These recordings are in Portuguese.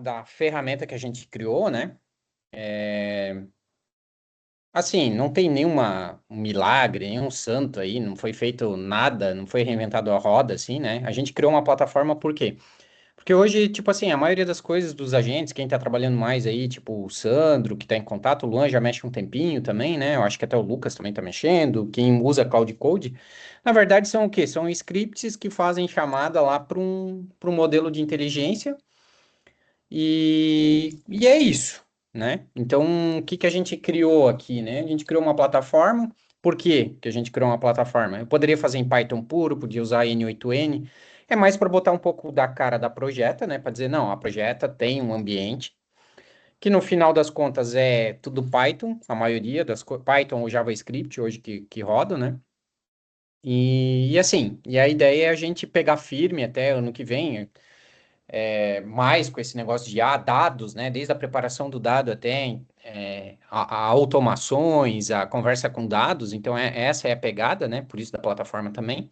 da ferramenta que a gente criou, né? Assim, não tem nenhuma um milagre, nenhum santo aí, não foi feito nada, não foi reinventado a roda, assim, né? A gente criou uma plataforma por quê? Porque hoje, tipo assim, a maioria das coisas dos agentes, quem tá trabalhando mais aí, tipo o Sandro, que tá em contato, o Luan já mexe um tempinho também, né? Eu acho que até o Lucas também tá mexendo, quem usa Cloud Code, na verdade são o quê? São scripts que fazem chamada lá para um modelo de inteligência e é isso, né? Então, o que que a gente criou aqui, né? A gente criou uma plataforma. Por quê que a gente criou uma plataforma? Eu poderia fazer em Python puro, podia usar N8N. É mais para botar um pouco da cara da Projeta, né? Para dizer, não, a Projeta tem um ambiente que no final das contas é tudo Python, a maioria Python ou JavaScript hoje que roda, né? E assim, e a ideia é a gente pegar firme até ano que vem, mais com esse negócio de dados, né? Desde a preparação do dado até a automações, a conversa com dados. Então, essa é a pegada, né? Por isso da plataforma também.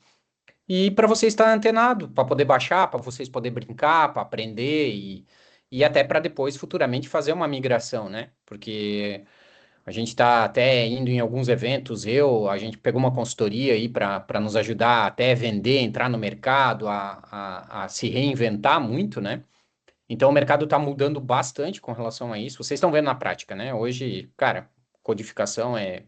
E para você estar antenado, para poder baixar, para vocês poderem brincar, para aprender e até para depois, futuramente, fazer uma migração, né? Porque a gente está até indo em alguns eventos, a gente pegou uma consultoria aí para nos ajudar até vender, entrar no mercado, a se reinventar muito, né? Então o mercado está mudando bastante com relação a isso. Vocês estão vendo na prática, né? Hoje, cara, codificação é,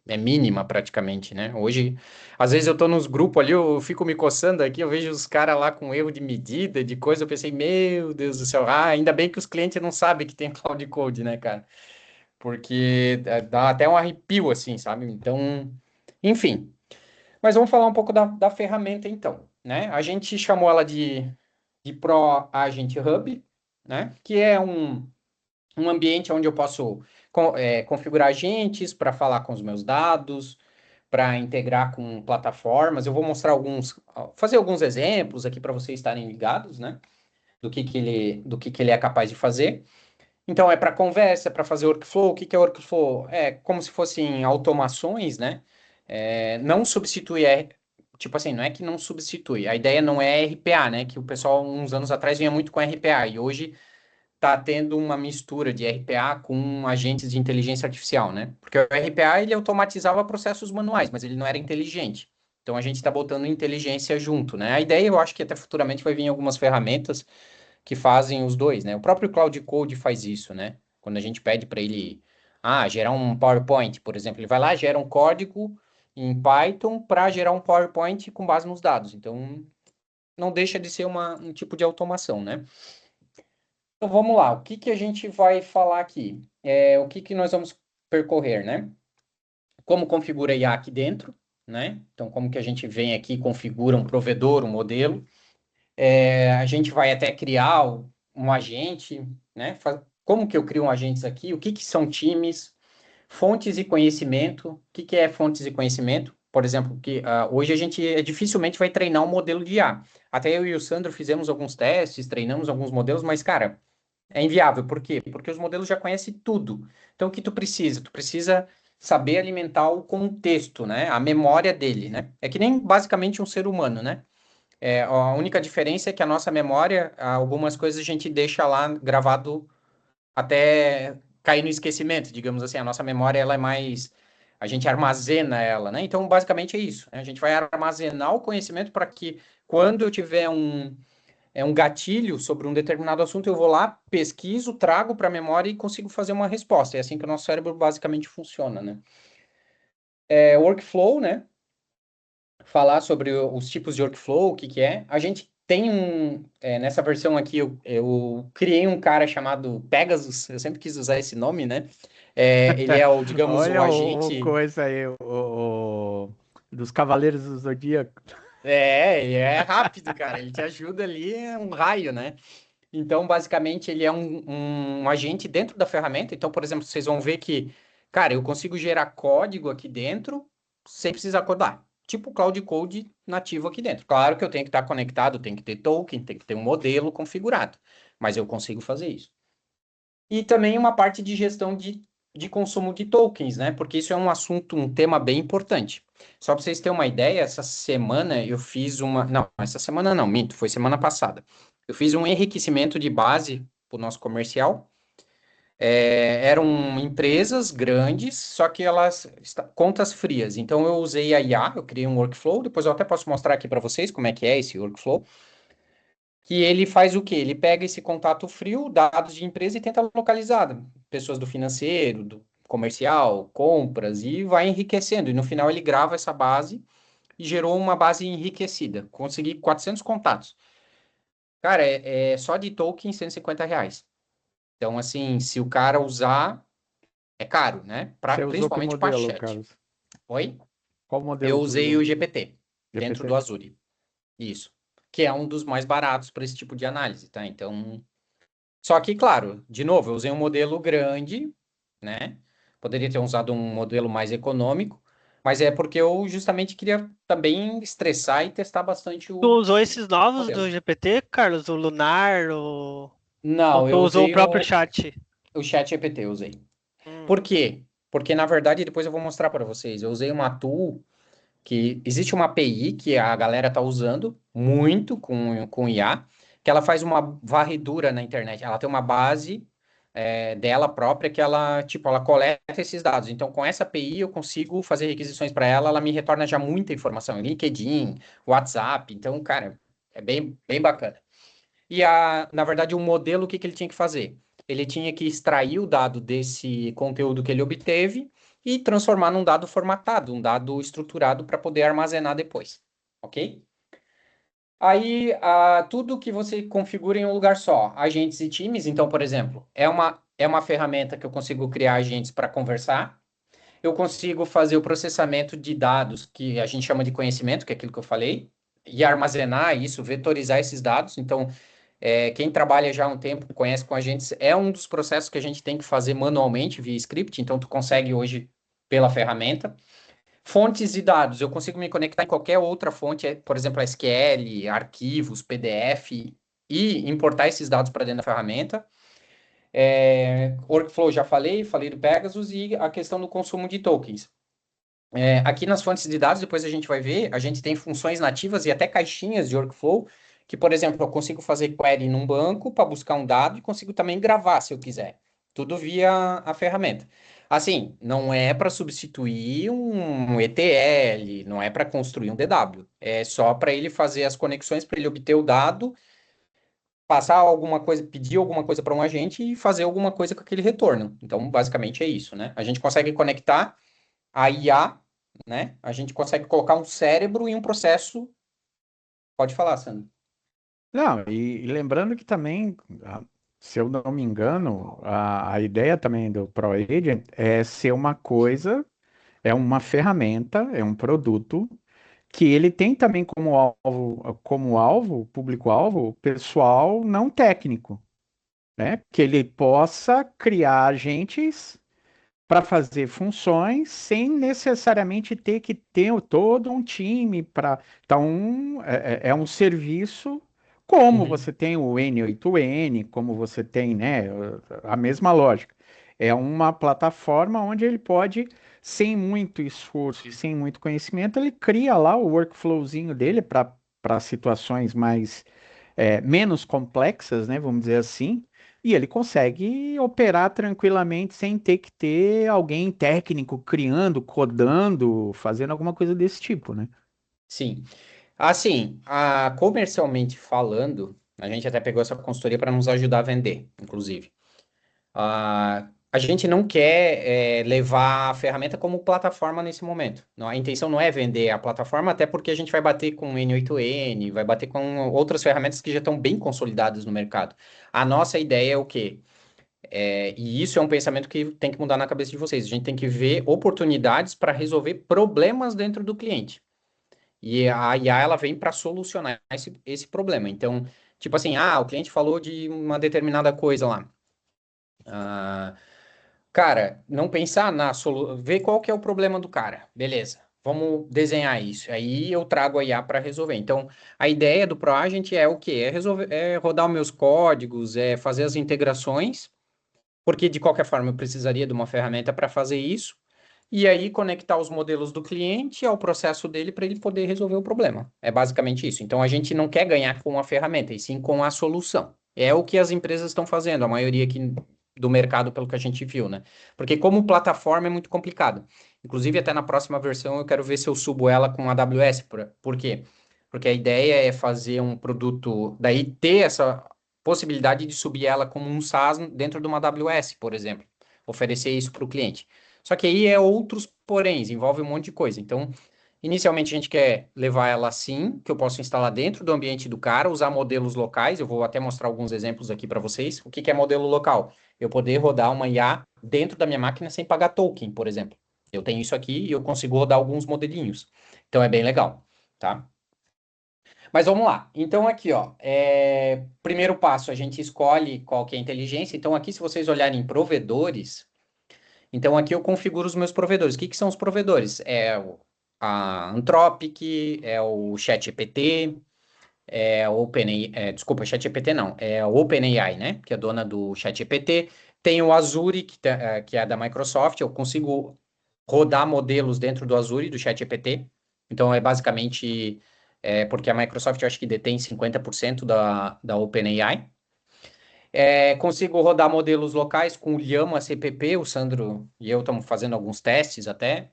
é mínima praticamente, né? Hoje, às vezes eu estou nos grupos ali, eu fico me coçando aqui, eu vejo os caras lá com erro de medida, de coisa, eu pensei, meu Deus do céu, ainda bem que os clientes não sabem que tem Cloud Code, né, cara? Porque dá até um arrepio, assim, sabe? Então, enfim. Mas vamos falar um pouco da ferramenta, então, né? A gente chamou ela de Pro Agent Hub, né? Que é um ambiente onde eu posso configurar agentes para falar com os meus dados, para integrar com plataformas. Eu vou mostrar fazer alguns exemplos aqui para vocês estarem ligados, né? Do que ele é capaz de fazer. Então, é para conversa, para fazer workflow. O que que é workflow? É como se fossem automações, né? Não substitui, tipo assim, não é que não substitui. A ideia não é RPA, né? Que o pessoal, uns anos atrás, vinha muito com RPA e hoje está tendo uma mistura de RPA com agentes de inteligência artificial, né? Porque o RPA, ele automatizava processos manuais, mas ele não era inteligente. Então, a gente está botando inteligência junto, né? A ideia, eu acho que até futuramente vai vir algumas ferramentas que fazem os dois, né? O próprio Cloud Code faz isso, né? Quando a gente pede para ele, gerar um PowerPoint, por exemplo, ele vai lá, gera um código em Python para gerar um PowerPoint com base nos dados. Então, não deixa de ser um tipo de automação, né? Então, vamos lá. O que que a gente vai falar aqui? O que que nós vamos percorrer, né? Como configura IA aqui dentro, né? Então, como que a gente vem aqui e configura um provedor, um modelo. A gente vai até criar um agente, né? Como que eu crio um agentes aqui? O que que são times? Fontes e conhecimento. O que que é fontes e conhecimento? Por exemplo, que hoje a gente dificilmente vai treinar um modelo de IA. Até eu e o Sandro fizemos alguns testes, treinamos alguns modelos, mas, cara, é inviável. Por quê? Porque os modelos já conhecem tudo. Então, o que tu precisa? Tu precisa saber alimentar o contexto, né? A memória dele, né? É que nem basicamente um ser humano, né? A única diferença é que a nossa memória, algumas coisas a gente deixa lá gravado até cair no esquecimento, digamos assim. A nossa memória, ela é mais. A gente armazena ela, né? Então, basicamente é isso, né? A gente vai armazenar o conhecimento para que quando eu tiver um gatilho sobre um determinado assunto, eu vou lá, pesquiso, trago para a memória e consigo fazer uma resposta. É assim que o nosso cérebro basicamente funciona, né? Workflow, né? Falar sobre os tipos de workflow, o que que é. A gente tem nessa versão aqui, eu criei um cara chamado Pegasus, eu sempre quis usar esse nome, né? Ele é digamos, o Olha o agente. coisa aí, dos Cavaleiros do Zodíaco. Ele é rápido, cara, ele te ajuda ali, é um raio, né? Então, basicamente, ele é um agente dentro da ferramenta. Então, por exemplo, vocês vão ver que, cara, eu consigo gerar código aqui dentro sem precisar codar. Tipo Cloud Code nativo aqui dentro. Claro que eu tenho que estar conectado, tem que ter token, tem que ter um modelo configurado. Mas eu consigo fazer isso. E também uma parte de gestão de consumo de tokens, né? Porque isso é um assunto, um tema bem importante. Só para vocês terem uma ideia, essa semana eu fiz uma. Não, essa semana não, minto, foi semana passada. Eu fiz um enriquecimento de base para o nosso comercial. Eram empresas grandes, só que contas frias. Então eu usei a IA, eu criei um workflow, depois eu até posso mostrar aqui para vocês como é que é esse workflow, que ele faz o quê? Ele pega esse contato frio, dados de empresa e tenta localizar pessoas do financeiro, do comercial, compras e vai enriquecendo. E no final ele grava essa base e gerou uma base enriquecida. Consegui 400 contatos. Cara, só de token R$ 150. Então, assim, se o cara usar, é caro, né? Você usou que Principalmente para modelo, chat. Carlos? Oi? Qual Eu modelo tu usei usou? o GPT dentro do GPT? Azure. Isso. Que é um dos mais baratos para esse tipo de análise, tá? Então, só que, claro, de novo, eu usei um modelo grande, né? Poderia ter usado um modelo mais econômico, mas é porque eu justamente queria também estressar e testar bastante Tu o usou esses novos do modelo. GPT, Carlos? O Lunar, ou Não, tu eu usou o usei próprio chat? o chat GPT, eu usei. Hum. Por quê? Porque, na verdade, depois eu vou mostrar para vocês. Eu usei uma tool que existe uma API que a galera tá usando muito com IA, que ela faz uma varredura na internet. Ela tem uma base dela própria que ela, tipo, ela coleta esses dados. Então, com essa API eu consigo fazer requisições para ela, ela me retorna já muita informação, LinkedIn, WhatsApp. Então, cara, é bem, bem bacana. E na verdade, o modelo, o que que ele tinha que fazer? Ele tinha que extrair o dado desse conteúdo que ele obteve e transformar num dado formatado, um dado estruturado para poder armazenar depois, ok? Aí, tudo que você configura em um lugar só, agentes e times. Então, por exemplo, é uma ferramenta que eu consigo criar agentes para conversar. Eu consigo fazer o processamento de dados, que a gente chama de conhecimento, que é aquilo que eu falei, e armazenar isso, vetorizar esses dados. Então, quem trabalha já há um tempo, conhece com agentes, é um dos processos que a gente tem que fazer manualmente via script, então tu consegue hoje pela ferramenta. Fontes de dados, eu consigo me conectar em qualquer outra fonte, por exemplo, SQL, arquivos, PDF, e importar esses dados para dentro da ferramenta. Workflow, já falei do Pegasus e a questão do consumo de tokens. Aqui nas fontes de dados, depois a gente vai ver, a gente tem funções nativas e até caixinhas de workflow, que, por exemplo, eu consigo fazer query num banco para buscar um dado e consigo também gravar se eu quiser. Tudo via a ferramenta. Assim, não é para substituir um ETL, não é para construir um DW. É só para ele fazer as conexões, para ele obter o dado, passar alguma coisa, pedir alguma coisa para um agente e fazer alguma coisa com aquele retorno. Então, basicamente é isso, né? A gente consegue conectar a IA, né? A gente consegue colocar um cérebro em um processo. Pode falar, Sandro. Não, e lembrando que também, se eu não me engano, a ideia também do ProAgent é ser uma coisa, é uma ferramenta, é um produto que ele tem também como alvo, público-alvo, pessoal não técnico, né? Que ele possa criar agentes para fazer funções sem necessariamente ter que ter todo um time para. Então, é um serviço como Uhum. você tem o N8N, como você tem, né, a mesma lógica. É uma plataforma onde ele pode, sem muito esforço e sem muito conhecimento, ele cria lá o workflowzinho dele para situações mais menos complexas, né, vamos dizer assim, e ele consegue operar tranquilamente sem ter que ter alguém técnico criando, codando, fazendo alguma coisa desse tipo, né? Sim. Assim, comercialmente falando, a gente até pegou essa consultoria para nos ajudar a vender, inclusive. A gente não quer levar a ferramenta como plataforma nesse momento. A intenção não é vender a plataforma, até porque a gente vai bater com N8N, vai bater com outras ferramentas que já estão bem consolidadas no mercado. A nossa ideia é o quê? E isso é um pensamento que tem que mudar na cabeça de vocês. A gente tem que ver oportunidades para resolver problemas dentro do cliente. E a IA, ela vem para solucionar esse problema. Então, tipo assim, o cliente falou de uma determinada coisa lá. Ah, Cara, não pensar na solução, ver qual que é o problema do cara. Beleza, vamos desenhar isso. Aí eu trago a IA para resolver. Então, a ideia do ProAgent é o quê? É resolver, rodar os meus códigos, fazer as integrações, porque de qualquer forma eu precisaria de uma ferramenta para fazer isso. E aí conectar os modelos do cliente ao processo dele para ele poder resolver o problema. É basicamente isso. Então a gente não quer ganhar com a ferramenta, e sim com a solução. É o que as empresas estão fazendo, a maioria aqui do mercado, pelo que a gente viu, né? Porque como plataforma é muito complicado. Inclusive, até na próxima versão eu quero ver se eu subo ela com AWS. Por quê? Porque a ideia é fazer um produto, daí ter essa possibilidade de subir ela como um SaaS dentro de uma AWS, por exemplo. Oferecer isso para o cliente. Só que aí é outros poréns, envolve um monte de coisa. Então, inicialmente a gente quer levar ela assim, que eu posso instalar dentro do ambiente do cara, usar modelos locais. Eu vou até mostrar alguns exemplos aqui para vocês. O que que é modelo local? Eu poder rodar uma IA dentro da minha máquina sem pagar token, por exemplo. Eu tenho isso aqui e eu consigo rodar alguns modelinhos. Então é bem legal, tá? Mas vamos lá. Então aqui, ó, primeiro passo, a gente escolhe qual que é a inteligência. Então aqui, se vocês olharem em provedores, então aqui eu configuro os meus provedores. O que que são os provedores? A Anthropic, é o ChatGPT, é o OpenAI, desculpa, ChatGPT não, é o OpenAI, né? Que é dona do ChatGPT. Tem o Azure, que é da Microsoft. Eu consigo rodar modelos dentro do Azure, do ChatGPT. Então é basicamente porque a Microsoft eu acho que detém 50% da OpenAI. Consigo rodar modelos locais com o Llama CPP, o Sandro e eu estamos fazendo alguns testes até,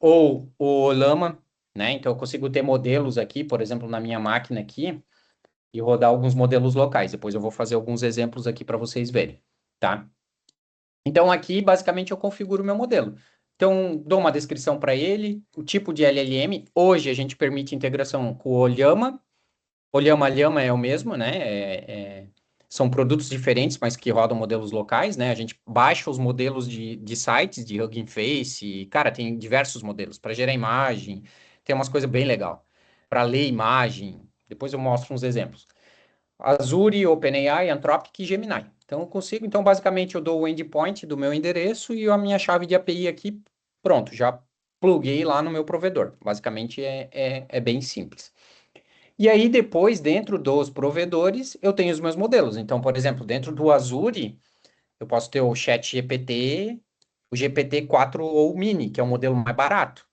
ou o Llama, né? Então eu consigo ter modelos aqui, por exemplo, na minha máquina aqui, e rodar alguns modelos locais. Depois eu vou fazer alguns exemplos aqui para vocês verem, tá? Então aqui, basicamente, eu configuro o meu modelo. Então, dou uma descrição para ele, o tipo de LLM. Hoje a gente permite integração com o Llama. O Llama Llama é o mesmo, né? São produtos diferentes, mas que rodam modelos locais, né? A gente baixa os modelos de sites, de Hugging Face. Cara, tem diversos modelos para gerar imagem. Tem umas coisas bem legal. Para ler imagem. Depois eu mostro uns exemplos. Azure, OpenAI, Anthropic e Gemini. Então, eu consigo. Então, basicamente, eu dou o endpoint do meu endereço e a minha chave de API aqui. Pronto, já pluguei lá no meu provedor. Basicamente, é bem simples. E aí, depois, dentro dos provedores, eu tenho os meus modelos. Então, por exemplo, dentro do Azure, eu posso ter o ChatGPT, o GPT-4 ou o Mini, que é o modelo mais barato.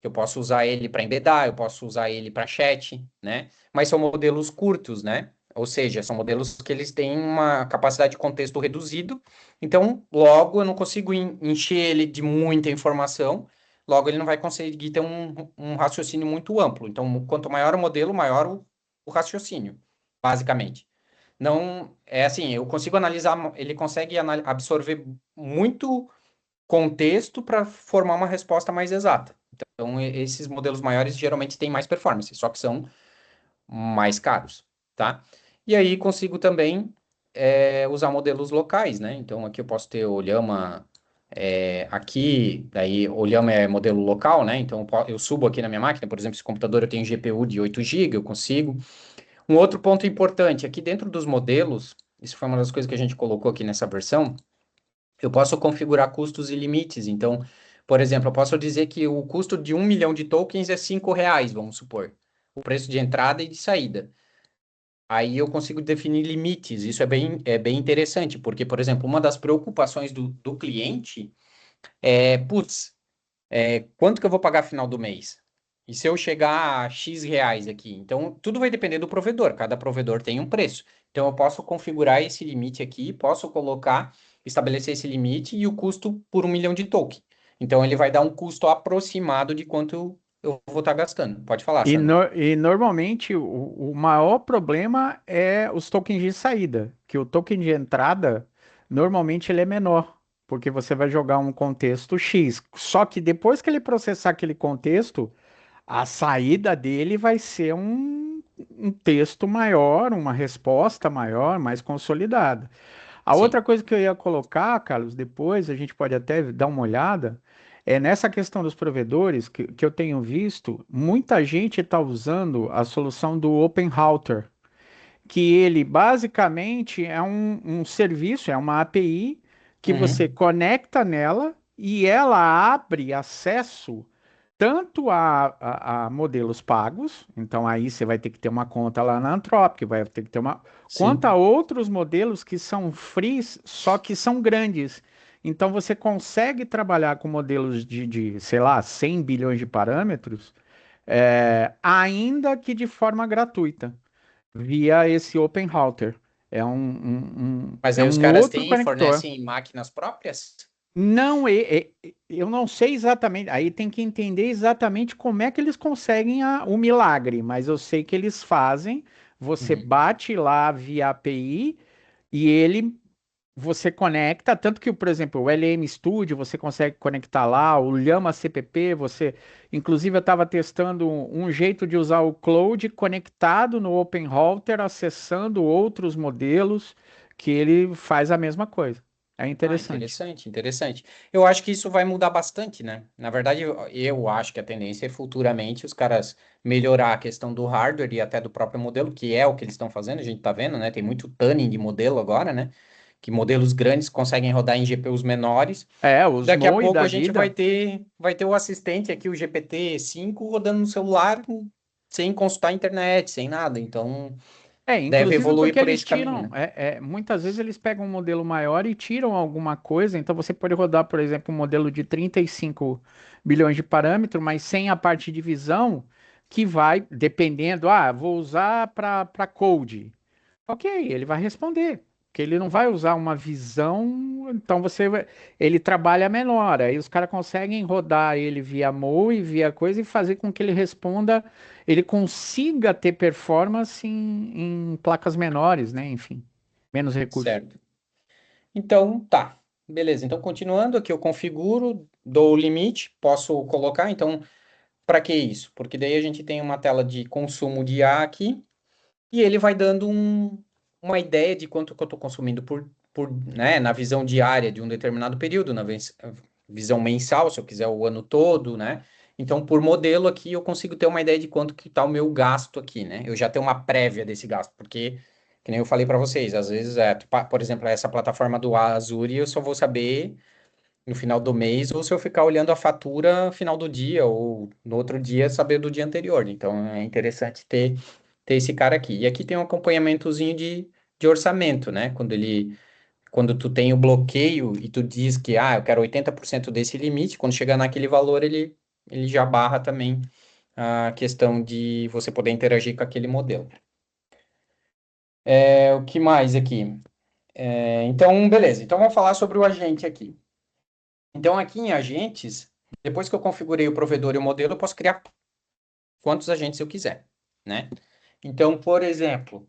Eu posso usar ele para embedar, eu posso usar ele para chat, né? Mas são modelos curtos, né? Ou seja, são modelos que eles têm uma capacidade de contexto reduzido. Então, logo, eu não consigo encher ele de muita informação. Logo, ele não vai conseguir ter um raciocínio muito amplo. Então, quanto maior o modelo, maior o raciocínio, basicamente. Não, é assim, eu consigo analisar, ele consegue absorver muito contexto para formar uma resposta mais exata. Então, esses modelos maiores geralmente têm mais performance, só que são mais caros, tá? E aí consigo também usar modelos locais, né? Então, aqui eu posso ter o Llama aqui, daí o Llama é modelo local, né? Então, eu subo aqui na minha máquina, por exemplo, esse computador eu tenho GPU de 8 GB, eu consigo. Um outro ponto importante, aqui dentro dos modelos, isso foi uma das coisas que a gente colocou aqui nessa versão, eu posso configurar custos e limites. Então, por exemplo, eu posso dizer que o custo de 1 milhão de tokens é R$ 5, vamos supor. O preço de entrada e de saída. Aí eu consigo definir limites. Isso é bem interessante, porque, por exemplo, uma das preocupações do cliente putz, quanto que eu vou pagar final do mês? E se eu chegar a X reais aqui? Então, tudo vai depender do provedor. Cada provedor tem um preço. Então, eu posso configurar esse limite aqui, posso colocar, estabelecer esse limite e o custo por 1 milhão de token. Então, ele vai dar um custo aproximado de quanto eu vou estar gastando. Pode falar, E, Sandro. e normalmente o maior problema é os tokens de saída, que o token de entrada normalmente ele é menor, porque você vai jogar um contexto X. Só que depois que ele processar aquele contexto, a saída dele vai ser um texto maior, uma resposta maior, mais consolidada. A outra Sim. coisa que eu ia colocar, Carlos, depois a gente pode até dar uma olhada, é nessa questão dos provedores que eu tenho visto, muita gente está usando a solução do Open Router, que ele basicamente é um serviço, é uma API que você Uhum. conecta nela e ela abre acesso tanto a modelos pagos, então aí você vai ter que ter uma conta lá na Anthropic, vai ter que ter uma, quanto a Sim. outros modelos que são frees, só que são grandes. Então você consegue trabalhar com modelos sei lá, 100 bilhões de parâmetros, ainda que de forma gratuita. via esse Open Router. É Mas é aí os um caras outro têm, conector. fornecem máquinas próprias? Não, eu não sei exatamente. Aí tem que entender exatamente como é que eles conseguem o milagre, mas eu sei que eles fazem. Você Uhum. bate lá via API e ele você conecta, tanto que, por exemplo, o LM Studio você consegue conectar lá, o Llama CPP, inclusive eu estava testando um jeito de usar o Cloud conectado no Open Router, acessando outros modelos, que ele faz a mesma coisa. É Ah, interessante. interessante, interessante. Eu acho que isso vai mudar bastante, né? Na verdade, eu acho que a tendência é futuramente os caras melhorar a questão do hardware e até do próprio modelo, que é o que eles estão fazendo, a gente tá vendo, né? Tem muito tuning de modelo agora, né? Que modelos grandes conseguem rodar em GPUs menores. É, os Daqui a MOI pouco da a gente vai vida. ter o assistente aqui, o GPT-5, rodando no celular sem consultar a internet, sem nada. Então, É, deve inclusive evoluir porque por eles esse caminho, tiram, né? muitas vezes eles pegam um modelo maior e tiram alguma coisa, então você pode rodar, por exemplo, um modelo de 35 bilhões de parâmetros, mas sem a parte de visão, que vai, dependendo, vou usar para code. Ok, ele vai responder, porque ele não vai usar uma visão, então ele trabalha menor, aí os caras conseguem rodar ele via MOE, via coisa e fazer com que ele responda, ele consiga ter performance em placas menores, né? Enfim, menos recursos. Certo. Então, tá. Beleza. Então, continuando aqui, eu configuro, dou o limite, posso colocar. Então, para que isso? Porque daí a gente tem uma tela de consumo de A aqui e ele vai dando uma ideia de quanto que eu estou consumindo né, na visão diária de um determinado período, na visão mensal, se eu quiser o ano todo, né? Então, por modelo aqui, eu consigo ter uma ideia de quanto que está o meu gasto aqui, né? Eu já tenho uma prévia desse gasto, porque, que nem eu falei para vocês, às vezes, por exemplo, essa plataforma do Azure, eu só vou saber no final do mês, ou se eu ficar olhando a fatura final do dia, ou no outro dia saber do dia anterior. Então é interessante ter esse cara aqui. E aqui tem um acompanhamentozinho de orçamento, né? Quando tu tem o bloqueio e tu diz que, eu quero 80% desse limite, quando chegar naquele valor, ele já barra também a questão de você poder interagir com aquele modelo. O que mais aqui? Então, beleza. Então, vamos falar sobre o agente aqui. Então, aqui em agentes, depois que eu configurei o provedor e o modelo, eu posso criar quantos agentes eu quiser, né? Então, por exemplo,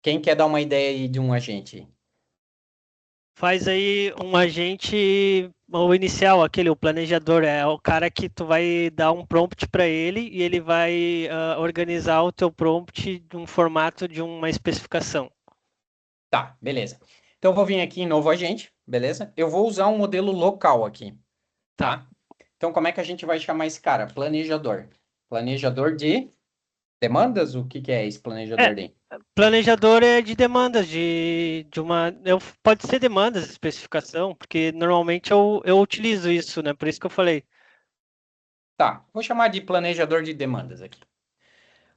quem quer dar uma ideia aí de um agente? Faz aí um agente, o inicial, aquele, o planejador, é o cara que tu vai dar um prompt para ele e ele vai organizar o teu prompt de um formato de uma especificação. Tá, beleza. Então, eu vou vir aqui em novo agente, beleza? Eu vou usar um modelo local aqui, Tá. tá? Então, como é que a gente vai chamar esse cara? Planejador. Planejador de demandas? O que que é esse É, planejador de? planejador é de demandas, de uma. Pode ser demandas, especificação, porque normalmente eu utilizo isso, né? Por isso que eu falei. Tá, vou chamar de planejador de demandas aqui.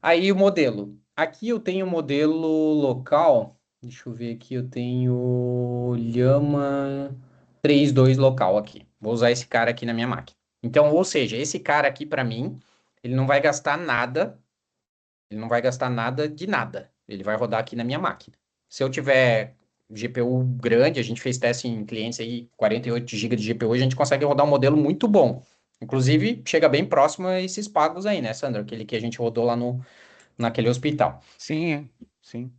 Aí o modelo. Aqui eu tenho o modelo local. Deixa eu ver aqui, eu tenho Llama 32 local aqui. Vou usar esse cara aqui na minha máquina. Então, ou seja, esse cara aqui para mim, ele não vai gastar nada, ele não vai gastar nada de nada. Ele vai rodar aqui na minha máquina. Se eu tiver GPU grande, a gente fez teste em clientes aí, 48 GB de GPU, a gente consegue rodar um modelo muito bom. Inclusive, chega bem próximo a esses pagos aí, né, Sandra? Aquele que a gente rodou lá naquele hospital. Sim, sim.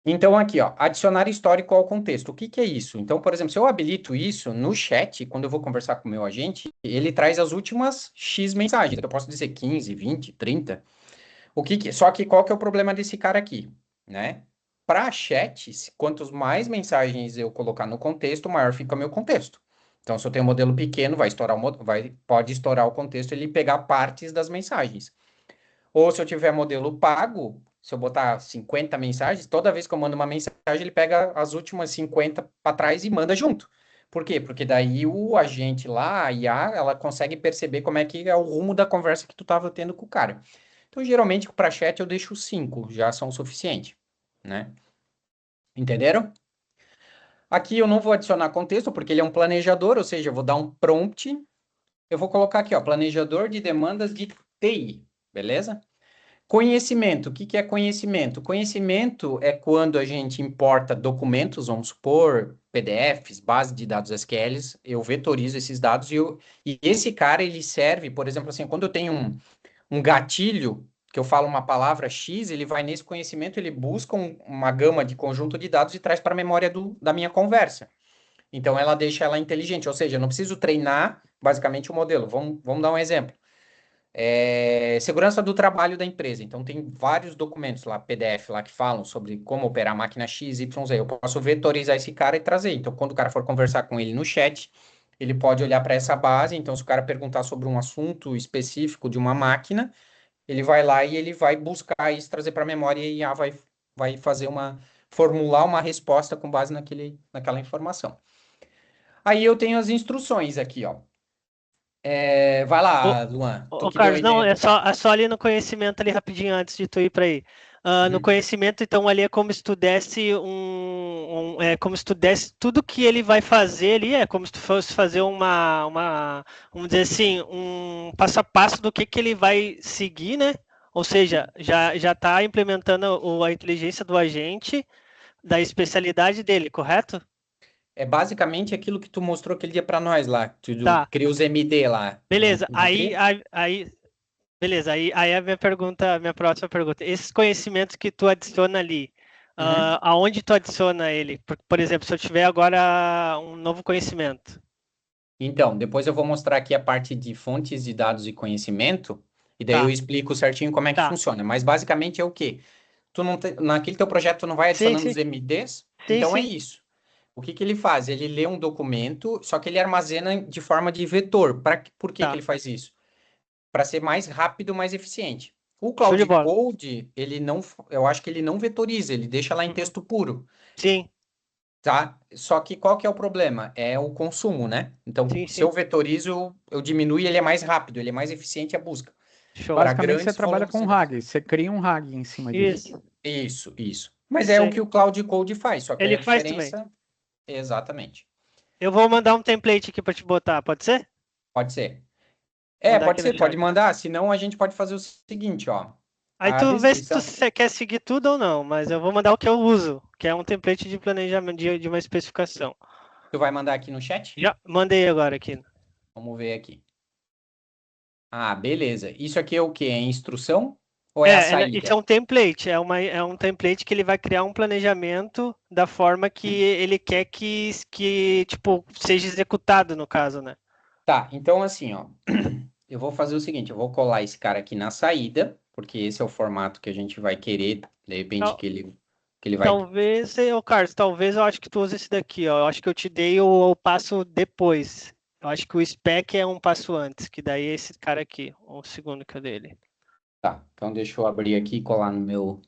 Então, aqui, ó, adicionar histórico ao contexto. O que que é isso? Então, por exemplo, se eu habilito isso no chat, quando eu vou conversar com o meu agente, ele traz as últimas X mensagens. Eu posso dizer 15, 20, 30. Só que qual que é o problema desse cara aqui, né? Para chat, quantos mais mensagens eu colocar no contexto, maior fica o meu contexto. Então, se eu tenho um modelo pequeno, pode estourar o contexto e ele pegar partes das mensagens. Ou se eu tiver modelo pago, se eu botar 50 mensagens, toda vez que eu mando uma mensagem, ele pega as últimas 50 para trás e manda junto. Por quê? Porque daí o agente lá, a IA, ela consegue perceber como é que é o rumo da conversa que tu estava tendo com o cara. Então, geralmente, para chat eu deixo 5, já são suficiente, né? Entenderam? Aqui eu não vou adicionar contexto, porque ele é um planejador, ou seja, eu vou dar um prompt. Eu vou colocar aqui, ó, planejador de demandas de TI, beleza? Conhecimento, o que que é conhecimento? Conhecimento é quando a gente importa documentos, vamos supor, PDFs, base de dados SQLs, eu vetorizo esses dados e esse cara, ele serve, por exemplo, assim, quando eu tenho um gatilho, que eu falo uma palavra X, ele vai nesse conhecimento, ele busca uma gama de conjunto de dados e traz para a memória da minha conversa. Então, ela deixa ela inteligente, ou seja, eu não preciso treinar, basicamente, o modelo. Vamos dar um exemplo. Segurança do trabalho da empresa. Então, tem vários documentos lá, PDF, lá que falam sobre como operar a máquina X, Y, Z. Eu posso vetorizar esse cara e trazer. Então, quando o cara for conversar com ele no chat, ele pode olhar para essa base. Então, se o cara perguntar sobre um assunto específico de uma máquina, ele vai lá e ele vai buscar isso, trazer para a memória e a IA vai fazer formular uma resposta com base naquela informação. Aí eu tenho as instruções aqui, ó. Vai Ô, lá, Luan. Tu ô, que deu a Carlos, não, ideia. é só ali no conhecimento ali rapidinho antes de tu ir para aí. No Uhum. conhecimento, então, ali é como se tu desse é como se tu desse tudo que ele vai fazer ali, é como se tu fosse fazer vamos dizer assim, um passo a passo do que ele vai seguir, né? Ou seja, já está implementando a inteligência do agente da especialidade dele, correto? É basicamente aquilo que tu mostrou aquele dia para nós lá. Tu Tá, cria os MD lá. Não, beleza. não cria? Beleza, aí a minha pergunta, a minha próxima pergunta. Esses conhecimentos que tu adiciona ali, Uhum. aonde tu adiciona ele? Por exemplo, se eu tiver agora um novo conhecimento. Então, depois eu vou mostrar aqui a parte de fontes de dados e conhecimento, e daí eu Tá, explico certinho como é que tá. funciona. Mas basicamente é o quê? Tu não naquele teu projeto tu não vai Sim, adicionando sim, os MDs? sim, Então é sim. isso. O que que ele faz? Ele lê um documento, só que ele armazena de forma de vetor. Por que que Tá. ele faz isso? Para ser mais rápido, mais eficiente. O Show de Cloud bola. Code, ele não, eu acho que ele não vetoriza, ele deixa lá em Uhum. texto puro, Sim, tá? Só que qual que é o problema? É o consumo, né? Então, sim, se sim. eu vetorizo, eu diminuo, ele é mais rápido, ele é mais eficiente a busca Show. para Basicamente, você grandes trabalha volumes com de dados. RAG, você cria um RAG em cima disso. Isso, Isso. Mas é isso o aí. que o Cloud Code faz, só que aí Ele a faz também. diferença, exatamente. Eu vou mandar um template aqui para te botar, pode ser? Pode ser. Mandar Pode aqui no ser, pode chat. mandar, senão a gente pode fazer o seguinte, ó. Aí A tu vê se tu descrição. quer seguir tudo ou não, mas eu vou mandar o que eu uso, que é um template de planejamento de uma especificação. Tu vai mandar aqui no chat? Já mandei agora aqui. Vamos ver aqui. Ah, beleza. Isso aqui é o quê? É instrução ou é a Isso é saída? um template, é um template que ele vai criar um planejamento da forma que ele quer que tipo, seja executado no caso, né? Tá, então assim, ó, eu vou fazer o seguinte, eu vou colar esse cara aqui na saída, porque esse é o formato que a gente vai querer, de repente, Tal- que ele vai... Talvez, ô Carlos, talvez eu acho que tu use esse daqui, ó. Eu acho que eu te dei o passo depois. Eu acho que o spec é um passo antes, que daí é esse cara aqui, o segundo que eu dei ele. Tá, então deixa eu abrir aqui e colar no meu...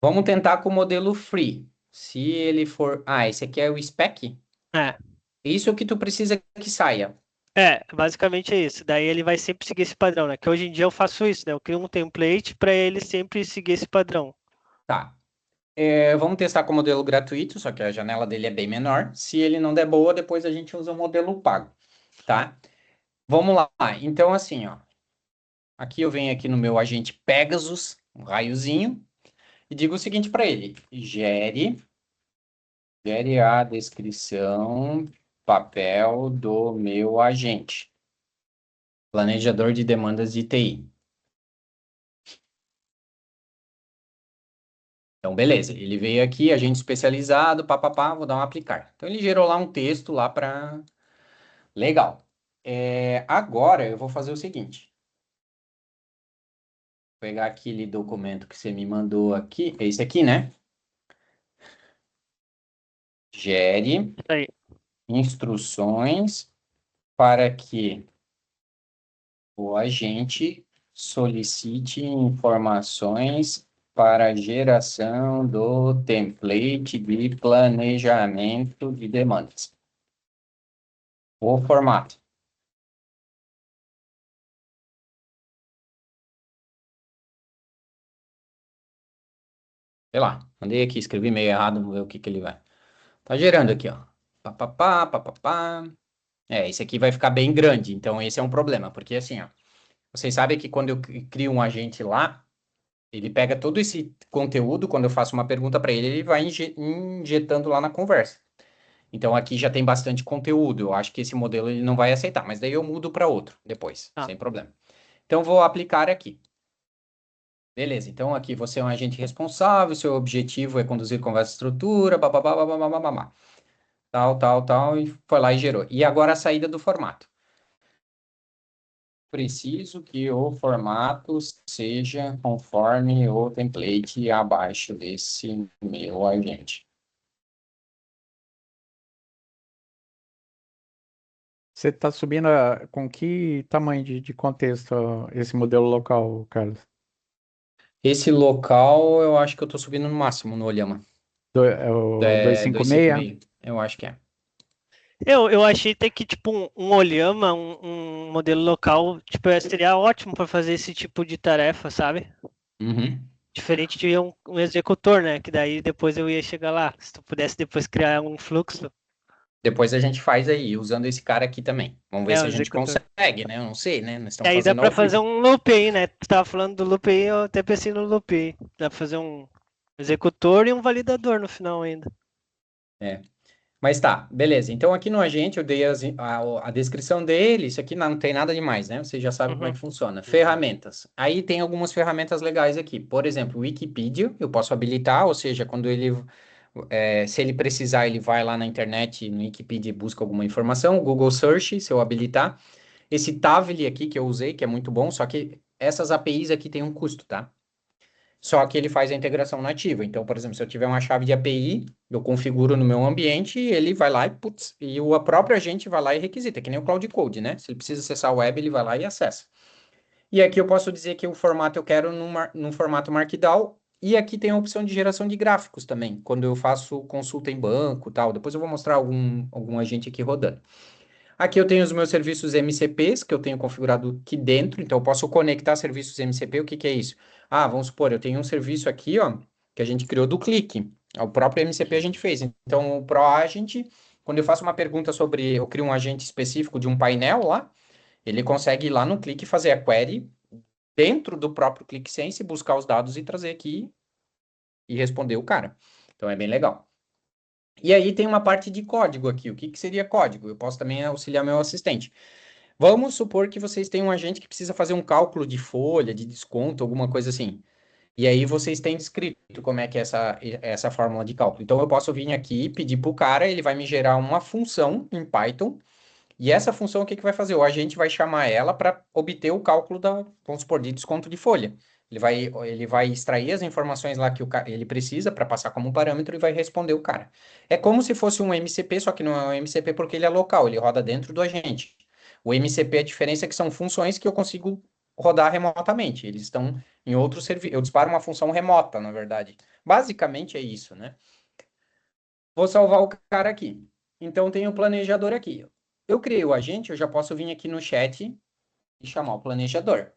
Vamos tentar com o modelo free. Se ele for... Ah, esse aqui é o spec? É, Isso é o que tu precisa que saia. basicamente é isso. Daí ele vai sempre seguir esse padrão, né? Que hoje em dia eu faço isso, né? Eu crio um template para ele sempre seguir esse padrão. Tá. Vamos testar com o modelo gratuito, só que a janela dele é bem menor. Se ele não der boa, depois a gente usa o modelo pago, tá? Vamos lá. Então, assim, ó. Aqui eu venho aqui no meu agente Pegasus, um raiozinho, e digo o seguinte para ele: gere a descrição, papel do meu agente, planejador de demandas de TI. Então, beleza. Ele veio aqui, agente especializado, papapá, vou dar um aplicar. Então, ele gerou lá um texto lá para... Legal. Agora eu vou fazer o seguinte. Vou pegar aquele documento que você me mandou aqui. É esse aqui, né? Gere Isso aí. instruções para que o agente solicite informações para a geração do template de planejamento de demandas. O formato. Sei lá, mandei aqui, escrevi meio errado, vamos ver o que que ele vai. Tá gerando aqui, ó. Papapá, papapá. Esse aqui vai ficar bem grande, então esse é um problema, porque assim, ó. Vocês sabem que quando eu crio um agente lá, ele pega todo esse conteúdo, quando eu faço uma pergunta para ele, ele vai injetando lá na conversa. Então aqui já tem bastante conteúdo. Eu acho que esse modelo ele não vai aceitar, mas daí eu mudo para outro depois, Tá. sem problema. Então vou aplicar aqui. Beleza, então aqui você é um agente responsável, seu objetivo é conduzir conversa estrutura, bababá, bababá, bababá, tal, tal, tal, e foi lá e gerou. E agora a saída do formato. Preciso que o formato seja conforme o template abaixo desse meu agente. Você está subindo com que tamanho de contexto esse modelo local, Carlos? Esse local eu acho que eu estou subindo no máximo no Olhama. É o É 256? 256, eu acho que é. Eu achei até que, tipo, um Olhama, um modelo local, tipo, seria ótimo para fazer esse tipo de tarefa, sabe? Uhum. Diferente de um executor, né? Que daí depois eu ia chegar lá. Se tu pudesse depois criar um fluxo, Depois a gente faz aí, usando esse cara aqui também. Vamos ver é se o a gente executor. consegue, né? Eu não sei, né? Nós E estamos aí dá fazendo pra ao fazer vivo. um loop aí, né? Tu tava falando do loop aí, eu até pensei no loop aí. Dá pra fazer um executor e um validador no final ainda. É. Mas tá, beleza. Então aqui no agente eu dei a descrição dele, isso aqui não tem nada demais, né? Você já sabe como é Uhum. que funciona. Ferramentas. Aí tem algumas ferramentas legais aqui. Por exemplo, o Wikipedia, eu posso habilitar, ou seja, quando ele, se ele precisar, ele vai lá na internet, no Wikipedia e busca alguma informação. Google Search, se eu habilitar. Esse Tavily aqui que eu usei, que é muito bom, só que essas APIs aqui têm um custo, tá? Só que ele faz a integração nativa. Então, por exemplo, se eu tiver uma chave de API, eu configuro no meu ambiente, ele vai lá e, putz, e o próprio agente vai lá e requisita, que nem o Cloud Code, né? Se ele precisa acessar a web, ele vai lá e acessa. E aqui eu posso dizer que o formato eu quero num formato Markdown, e aqui tem a opção de geração de gráficos também, quando eu faço consulta em banco e tal. Depois eu vou mostrar algum agente aqui rodando. Aqui eu tenho os meus serviços MCPs, que eu tenho configurado aqui dentro, então eu posso conectar serviços MCP. O que que é isso? Ah, vamos supor, eu tenho um serviço aqui, ó, que a gente criou do Click. O próprio MCP a gente fez. Então, o ProAgent, quando eu faço uma pergunta sobre, eu crio um agente específico de um painel lá, ele consegue ir lá no Click e fazer a query dentro do próprio ClickSense, buscar os dados e trazer aqui e responder o cara. Então, é bem legal. E aí tem uma parte de código aqui. O que que seria código? Eu posso também auxiliar meu assistente. Vamos supor que vocês têm um agente que precisa fazer um cálculo de folha, de desconto, alguma coisa assim. E aí vocês têm descrito como é que é essa fórmula de cálculo. Então eu posso vir aqui, pedir para o cara, ele vai me gerar uma função em Python, e essa função o que que vai fazer? O agente vai chamar ela para obter o cálculo da, vamos supor, de desconto de folha. Ele vai extrair as informações lá que ele precisa para passar como parâmetro e vai responder o cara. É como se fosse um MCP, só que não é um MCP porque ele é local, ele roda dentro do agente. O MCP, a diferença é que são funções que eu consigo rodar remotamente. Eles estão em outro serviço. Eu disparo uma função remota, na verdade. Basicamente é isso, né? Vou salvar o cara aqui. Então tem o planejador aqui. Eu criei o agente, eu já posso vir aqui no chat e chamar o planejador.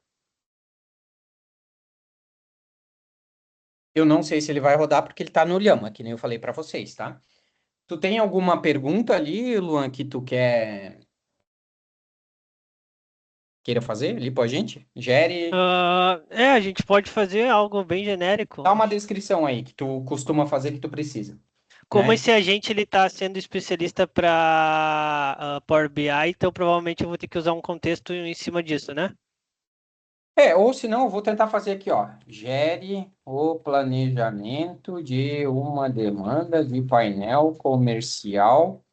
Eu não sei se ele vai rodar porque ele está no Llama, que nem eu falei para vocês, tá? Tu tem alguma pergunta ali, Luan, que tu queira fazer ali pra gente? Gere, A gente pode fazer algo bem genérico. dá uma descrição aí que tu costuma fazer que tu precisa, Como né? esse agente ele está sendo especialista para Power BI, então provavelmente eu vou ter que usar um contexto em cima disso, né? Ou se não, eu vou tentar fazer aqui, ó. Gere o planejamento de uma demanda de painel comercial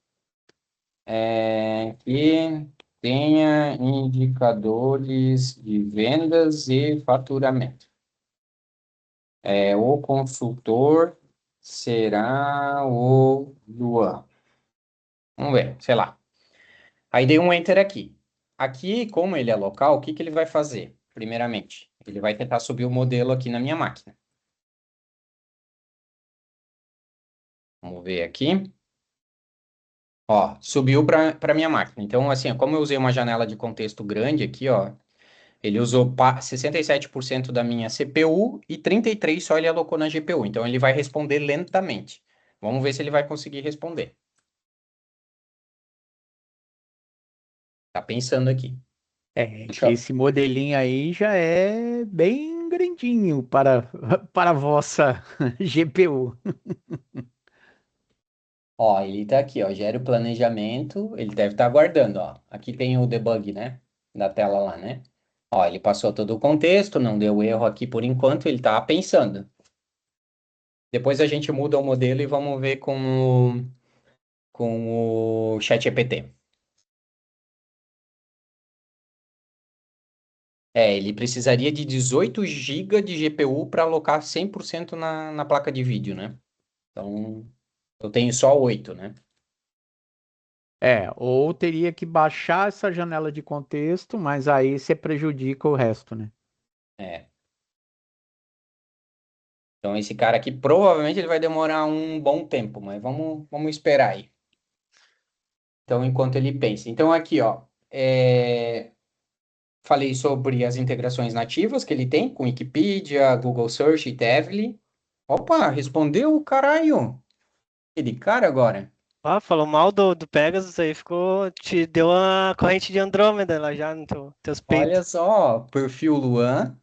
que tenha indicadores de vendas e faturamento. O consultor será o Luan. Vamos ver, sei lá. Aí dei um enter aqui. Aqui, como ele é local, o que que ele vai fazer? Primeiramente, ele vai tentar subir o modelo aqui na minha máquina. Vamos ver aqui. Ó, subiu para minha máquina. Então, assim, como eu usei uma janela de contexto grande aqui, ó, ele usou 67% da minha CPU e 33% só ele alocou na GPU. Então, ele vai responder lentamente. Vamos ver se ele vai conseguir responder. Tá pensando aqui. Deixa eu- Esse modelinho aí já é bem grandinho para a vossa GPU. Ó, ele tá aqui, ó, gera o planejamento, ele deve estar aguardando, ó. Aqui tem o debug, né, da tela lá, né? Ó, ele passou todo o contexto, não deu erro aqui por enquanto, ele tá pensando. Depois a gente muda o modelo e vamos ver com o ChatGPT. Ele precisaria de 18 GB de GPU para alocar 100% na placa de vídeo, né? Então, eu tenho só 8, né? Ou teria que baixar essa janela de contexto, mas aí você prejudica o resto, né? É. Então, esse cara aqui provavelmente ele vai demorar um bom tempo, mas vamos esperar aí. Então, enquanto ele pensa. Então, aqui, ó, falei sobre as integrações nativas que ele tem com Wikipedia, Google Search e Tevly. Opa, respondeu o caralho. Ele cara agora. Ah, falou mal do Pegasus aí, te deu uma corrente de Andrômeda lá já no teus Olha peitos. só, perfil Luan,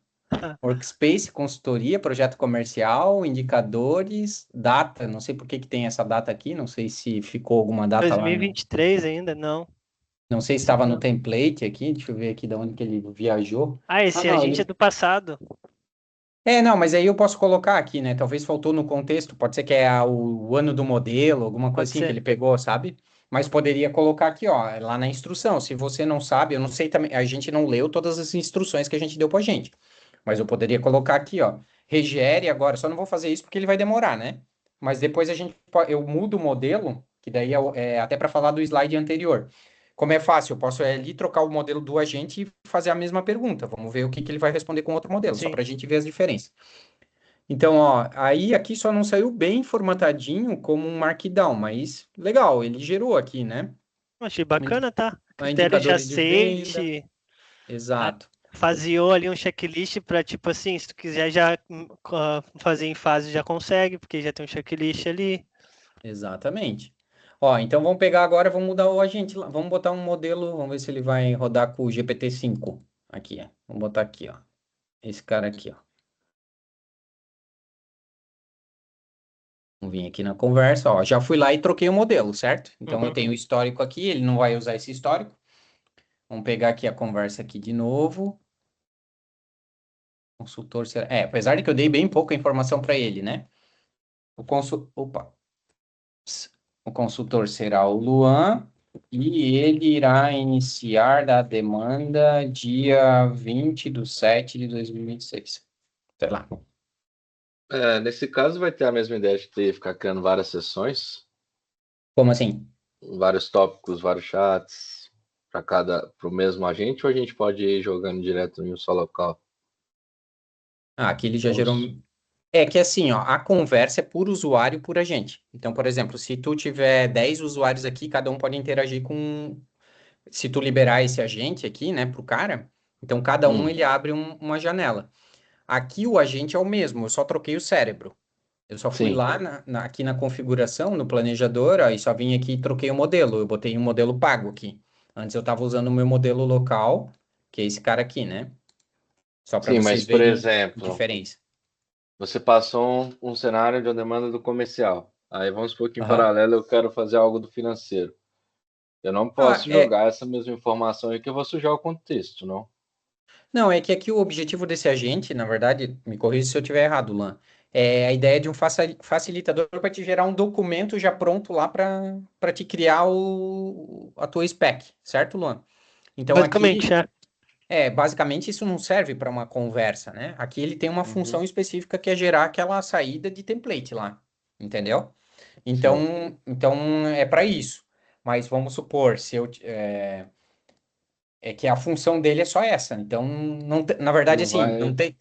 Workspace, consultoria, projeto comercial, indicadores, data. Não sei por que que tem essa data aqui, não sei se ficou alguma data lá. 2023 ainda, não. Não sei se Esse estava no não. template aqui, deixa eu ver aqui de onde que ele viajou. Ah, Ah, esse não, agente é ele. do passado. Não, mas aí eu posso colocar aqui, né? Talvez faltou no contexto, pode ser que é o ano do modelo, alguma coisa Pode assim que ser. ele pegou, sabe? Mas poderia colocar aqui, ó, lá na instrução. Se você não sabe, eu não sei também, a gente não leu todas as instruções que a gente deu pra gente. Mas eu poderia colocar aqui, ó, regere agora. Só não vou fazer isso porque ele vai demorar, né? Mas depois eu mudo o modelo, que daí é até para falar do slide anterior. Como é fácil, eu posso ali trocar o modelo do agente e fazer a mesma pergunta. Vamos ver o que que ele vai responder com outro modelo, só Sim. para a gente ver as diferenças. Então, ó, aí aqui só não saiu bem formatadinho como um Markdown, mas legal, ele gerou aqui, né? Achei bacana, tá? Critérios de Indicadores de venda, aceite. a- exato, Faziou ali um checklist para, tipo assim, se tu quiser já fazer em fase, já consegue, porque já tem um checklist ali. exatamente. Ó, então vamos pegar agora, vamos mudar o agente lá, vamos botar um modelo, vamos ver se ele vai rodar com o GPT-5 aqui, ó. Vamos botar aqui, ó, esse cara aqui, ó. Vamos vir aqui na conversa, ó, já fui lá e troquei o modelo, certo? Então eu Uhum. tenho o histórico aqui, ele não vai usar esse histórico. Vamos pegar aqui a conversa aqui de novo. Consultor será. Apesar de que eu dei bem pouca informação para ele, né? Opa. O consultor será o Luan e ele irá iniciar da demanda dia 20/7/2026. Sei lá. Nesse caso vai ter a mesma ideia de ficar criando várias sessões, Como assim? vários tópicos, vários chats para o mesmo agente, ou a gente pode ir jogando direto em um só local? Aqui ele já gerou. Vamos. É que assim, ó, a conversa é por usuário e por agente. Então, por exemplo, se tu tiver 10 usuários aqui, cada um pode interagir com. Se tu liberar esse agente aqui, né, pro cara, então cada um Hum, ele abre uma janela. Aqui o agente é o mesmo, eu só troquei o cérebro. Eu só fui sim. lá aqui na configuração, no planejador, aí só vim aqui e troquei o modelo. Eu botei um modelo pago aqui. Antes eu estava usando o meu modelo local, que é esse cara aqui, né? Só para Sim, vocês mas por verem a exemplo, diferença. você passou um cenário de uma demanda do comercial. Aí vamos supor que em Aham. paralelo eu quero fazer algo do financeiro. Eu não Ah, posso jogar essa mesma informação aí que eu vou sujar o contexto, não? não, é que aqui o objetivo desse agente, na verdade, me corrija se eu estiver errado, Luan, é a ideia de um facilitador para te gerar um documento já pronto lá para te criar a tua spec, certo, Luan? Então aqui Basicamente, é. basicamente isso não serve para uma conversa, né? Aqui ele tem uma função Uhum, específica que é gerar aquela saída de template lá, entendeu? sim. Então é para isso. Mas vamos supor, se eu é que a função dele é só essa. Então não, na verdade Não assim, não vai. tem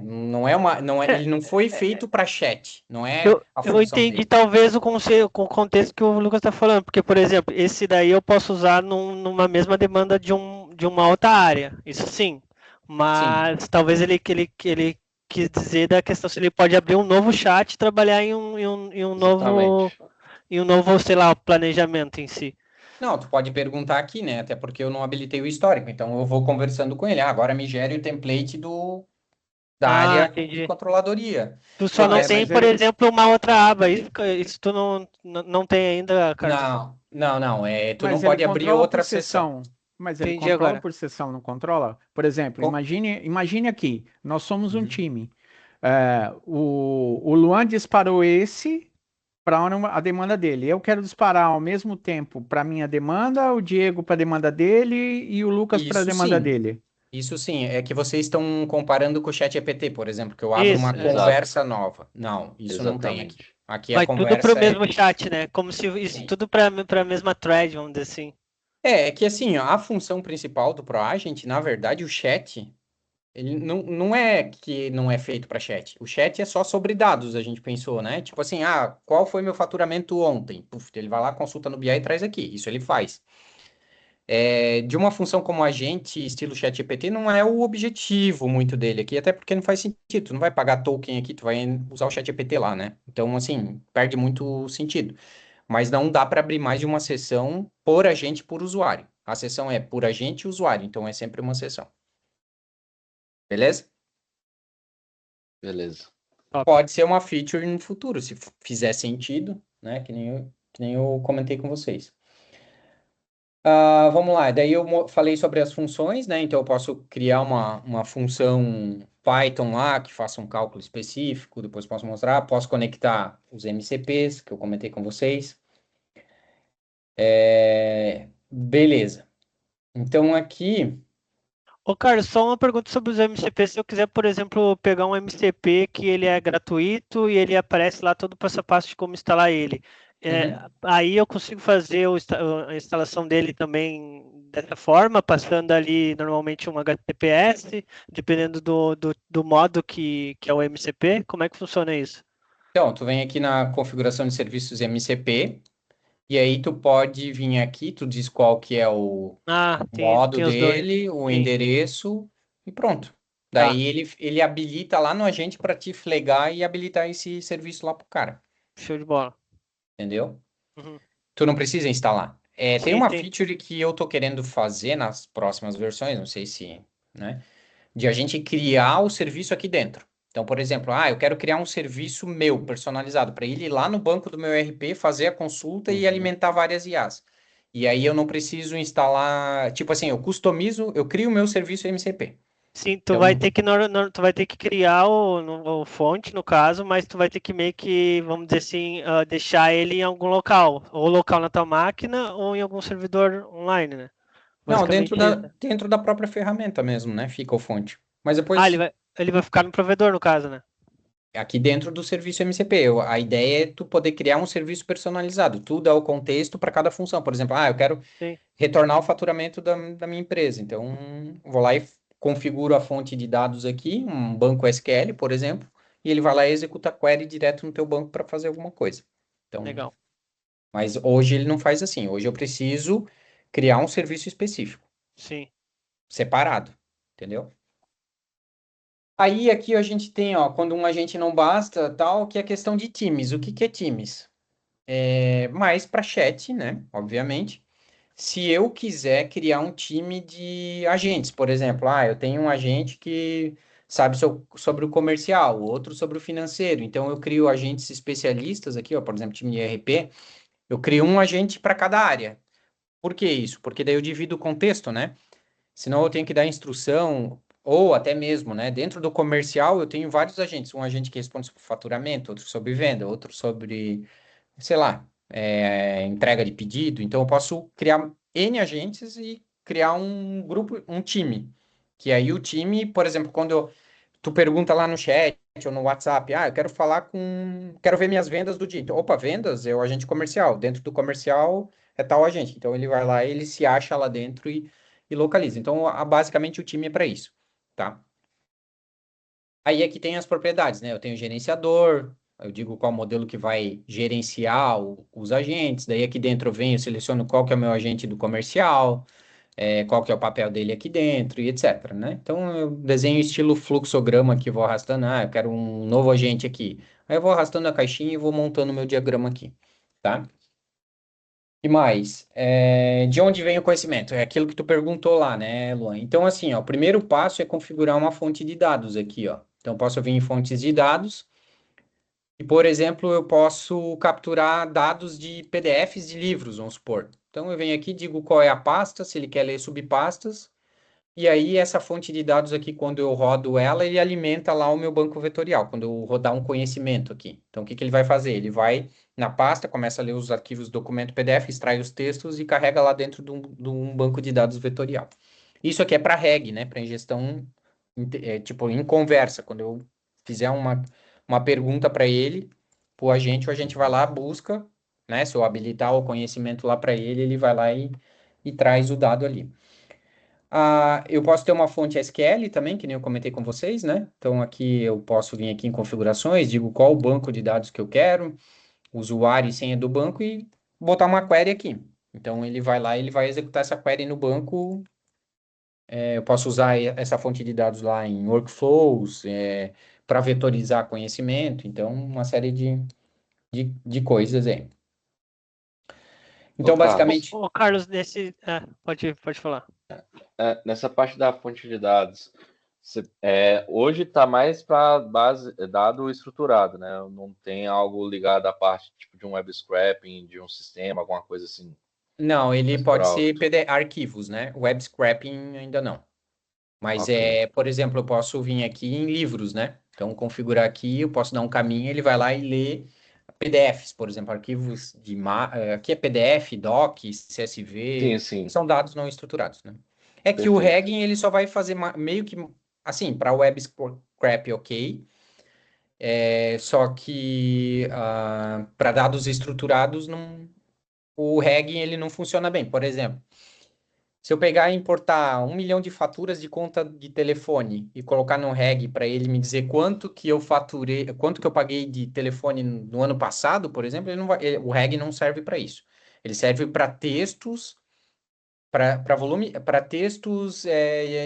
não é uma não é, É, ele não foi feito para chat, não é a eu função entendi dele. talvez com o contexto que o Lucas está falando, porque, por exemplo, esse daí eu posso usar numa mesma demanda de uma outra área, isso sim. Sim, Mas talvez ele quis dizer da questão se ele pode abrir um novo chat e trabalhar em um Exatamente. novo, sei lá, planejamento em si. Não, tu pode perguntar aqui, né? Até porque eu não habilitei o histórico. Então eu vou conversando com ele. Ah, agora me gere o template da Ah, área de entendi. controladoria. Tu só Quando não É, tem, mas por ele, exemplo, uma outra aba. Isso tu não tem ainda, Carlos. não. Tu não mas ele pode abrir controla por outra sessão. sessão. Mas ele Entendi controla agora. por sessão, não controla? Por exemplo, Co- imagine aqui, nós somos um Uhum. time. O Luan disparou esse para a demanda dele. Eu quero disparar ao mesmo tempo para minha demanda, o Diego para a demanda dele e o Lucas para a Isso demanda sim. dele. Isso sim. É que vocês estão comparando com o chat GPT, por exemplo, que eu abro Isso, uma é. Exato, conversa nova. Não, isso não tem aqui. exatamente. Aqui a Vai tudo pro conversa mesmo é. chat, né? Como se isso Sim. tudo para a mesma thread, vamos dizer assim. É que assim, ó, a função principal do ProAgent, na verdade, o chat. Ele não é que não é feito para chat. O chat é só sobre dados, a gente pensou, né? Tipo assim, qual foi meu faturamento ontem? Puf, ele vai lá, consulta no BI e traz aqui. Isso ele faz. De uma função como agente, estilo chat GPT, não é o objetivo muito dele aqui, até porque não faz sentido. Tu não vai pagar token aqui, tu vai usar o chat GPT lá, né? Então, assim, perde muito sentido. Mas não dá para abrir mais de uma sessão por agente, por usuário. A sessão é por agente e usuário, então é sempre uma sessão. Beleza? Beleza. Top. Pode ser uma feature no futuro, se fizer sentido, né? Que nem eu comentei com vocês. Vamos lá, daí eu falei sobre as funções, né? Então eu posso criar uma função Python lá que faça um cálculo específico, depois posso mostrar, posso conectar os MCPs que eu comentei com vocês. Beleza. Então aqui, Ô, Carlos, só uma pergunta sobre os MCP. Se eu quiser, por exemplo, pegar um MCP que ele é gratuito e ele aparece lá todo o passo a passo de como instalar ele. uhum. Aí eu consigo fazer a instalação dele também dessa forma, passando ali normalmente um HTTPS, dependendo do modo que é o MCP. Como é que funciona isso? Então, tu vem aqui na configuração de serviços MCP, e aí tu pode vir aqui, tu diz qual que é o Ah, modo tem os dois. dele, o Sim, endereço e pronto. tá. Daí ele habilita lá no agente para te flegar e habilitar esse serviço lá pro cara, Show de bola. entendeu? Uhum. Tu não precisa instalar. Tem Sim, uma sim. feature que eu tô querendo fazer nas próximas versões, não sei se, né, de a gente criar o serviço aqui dentro. Então, por exemplo, eu quero criar um serviço meu personalizado para ele ir lá no banco do meu ERP, fazer a consulta e Uhum. alimentar várias IAs. E aí eu não preciso instalar, tipo assim, eu customizo, eu crio o meu serviço MCP. Sim, tu vai Então, ter que tu vai ter que criar o fonte no caso, mas tu vai ter que meio que, vamos dizer assim, deixar ele em algum local, ou local na tua máquina ou em algum servidor online, né? não, dentro Basicamente da, isso. dentro da própria ferramenta mesmo, né? Fica o fonte. Mas Ah, depois, ele vai ficar no provedor no caso, né? aqui dentro do serviço MCP, a ideia é tu poder criar um serviço personalizado. Tu dá o contexto para cada função. Por exemplo, eu quero Sim, retornar o faturamento da minha empresa. Então, vou lá e configuro a fonte de dados aqui, um banco SQL, por exemplo, e ele vai lá e executa a query direto no teu banco para fazer alguma coisa. Então, legal. mas hoje ele não faz assim. Hoje eu preciso criar um serviço específico, Sim. separado, entendeu? Aí aqui a gente tem, ó, quando um agente não basta, tal, que é a questão de times. O que que é times? Mais para chat, né? Obviamente. Se eu quiser criar um time de agentes, por exemplo, eu tenho um agente que sabe sobre o comercial, outro sobre o financeiro. Então eu crio agentes especialistas aqui, ó, por exemplo, time de ERP, eu crio um agente para cada área. Por que isso? Porque daí eu divido o contexto, né? Senão eu tenho que dar instrução, ou até mesmo, né? Dentro do comercial eu tenho vários agentes. Um agente que responde sobre faturamento, outro sobre venda, outro sobre, sei lá, entrega de pedido. Então eu posso criar N agentes e criar um grupo, um time. Que aí o time, por exemplo, tu pergunta lá no chat ou no WhatsApp, eu quero falar quero ver minhas vendas do dia. Então, opa, vendas é o agente comercial. Dentro do comercial é tal agente. Então ele vai lá, ele se acha lá dentro e localiza. Então, basicamente o time é para isso, tá? Aí aqui tem as propriedades, né? Eu tenho gerenciador, eu digo qual modelo que vai gerenciar os agentes. Daí aqui dentro eu venho, seleciono qual que é o meu agente do comercial, qual que é o papel dele aqui dentro e etc, né? Então eu desenho estilo fluxograma aqui, vou arrastando, eu quero um novo agente aqui. Aí eu vou arrastando a caixinha e vou montando o meu diagrama aqui, tá? E mais, de onde vem o conhecimento? É aquilo que tu perguntou lá, né, Luan? Então, assim, ó, o primeiro passo é configurar uma fonte de dados aqui, ó. Então, posso vir em fontes de dados e, por exemplo, eu posso capturar dados de PDFs de livros, vamos supor. Então, eu venho aqui, digo qual é a pasta, se ele quer ler subpastas, e aí, essa fonte de dados aqui, quando eu rodo ela, ele alimenta lá o meu banco vetorial, quando eu rodar um conhecimento aqui. Então, o que que ele vai fazer? Ele vai na pasta, começa a ler os arquivos do documento PDF, extrai os textos e carrega lá dentro de um banco de dados vetorial. Isso aqui é para REG, né? Para ingestão, tipo, em conversa. Quando eu fizer uma pergunta para ele, o agente vai lá, busca, né? Se eu habilitar o conhecimento lá para ele, ele vai lá e traz o dado ali. Eu posso ter uma fonte SQL também, que nem eu comentei com vocês, né? Então aqui eu posso vir aqui em configurações, digo qual o banco de dados que eu quero, usuário e senha do banco e botar uma query aqui. Então ele vai lá, ele vai executar essa query no banco. Eu posso usar essa fonte de dados lá em workflows, para vetorizar conhecimento. Então, uma série de coisas aí. Ô, Então, Carlos, basicamente, Carlos, pode falar. nessa parte da fonte de dados, hoje está mais para base dado estruturado, né? Não tem algo ligado à parte tipo de um web scraping, de um sistema, alguma coisa assim, não, ele mais por pode alto. ser arquivos, né? Web scraping ainda não. Mas Ok. por exemplo, eu posso vir aqui em livros, né? Então, configurar aqui, eu posso dar um caminho, ele vai lá e lê PDFs, por exemplo, arquivos aqui é PDF, doc, Sim, CSV, sim, são dados não estruturados, né? É que o perfeito. Ragging, ele só vai fazer meio que, assim, para web scrap, ok, só que para dados estruturados, não, o Ragging, ele não funciona bem. Por exemplo, se eu pegar e importar 1 milhão de faturas de conta de telefone e colocar no Reg para ele me dizer quanto que eu faturei, quanto que eu paguei de telefone no ano passado, por exemplo, o Reg não serve para isso. Ele serve para textos, para volume, para textos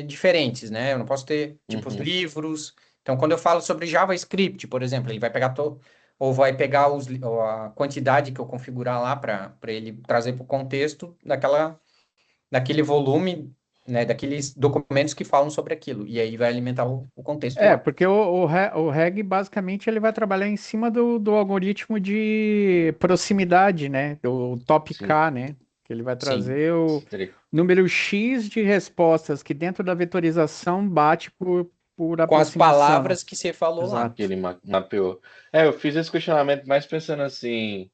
diferentes, né? Eu não posso ter tipos Uhum. livros. Então, quando eu falo sobre JavaScript, por exemplo, ele vai pegar ou vai pegar ou a quantidade que eu configurar lá para ele trazer para o contexto daquele volume, né, daqueles documentos que falam sobre aquilo. E aí vai alimentar o contexto lá. Porque o REG basicamente ele vai trabalhar em cima do algoritmo de proximidade, né? Do top Sim, K, né? Que ele vai Sim. trazer o seria número X de respostas que dentro da vetorização bate por Com as aproximação. palavras que você falou lá. que Exato. ele mapeou. Eu fiz esse questionamento mais pensando assim,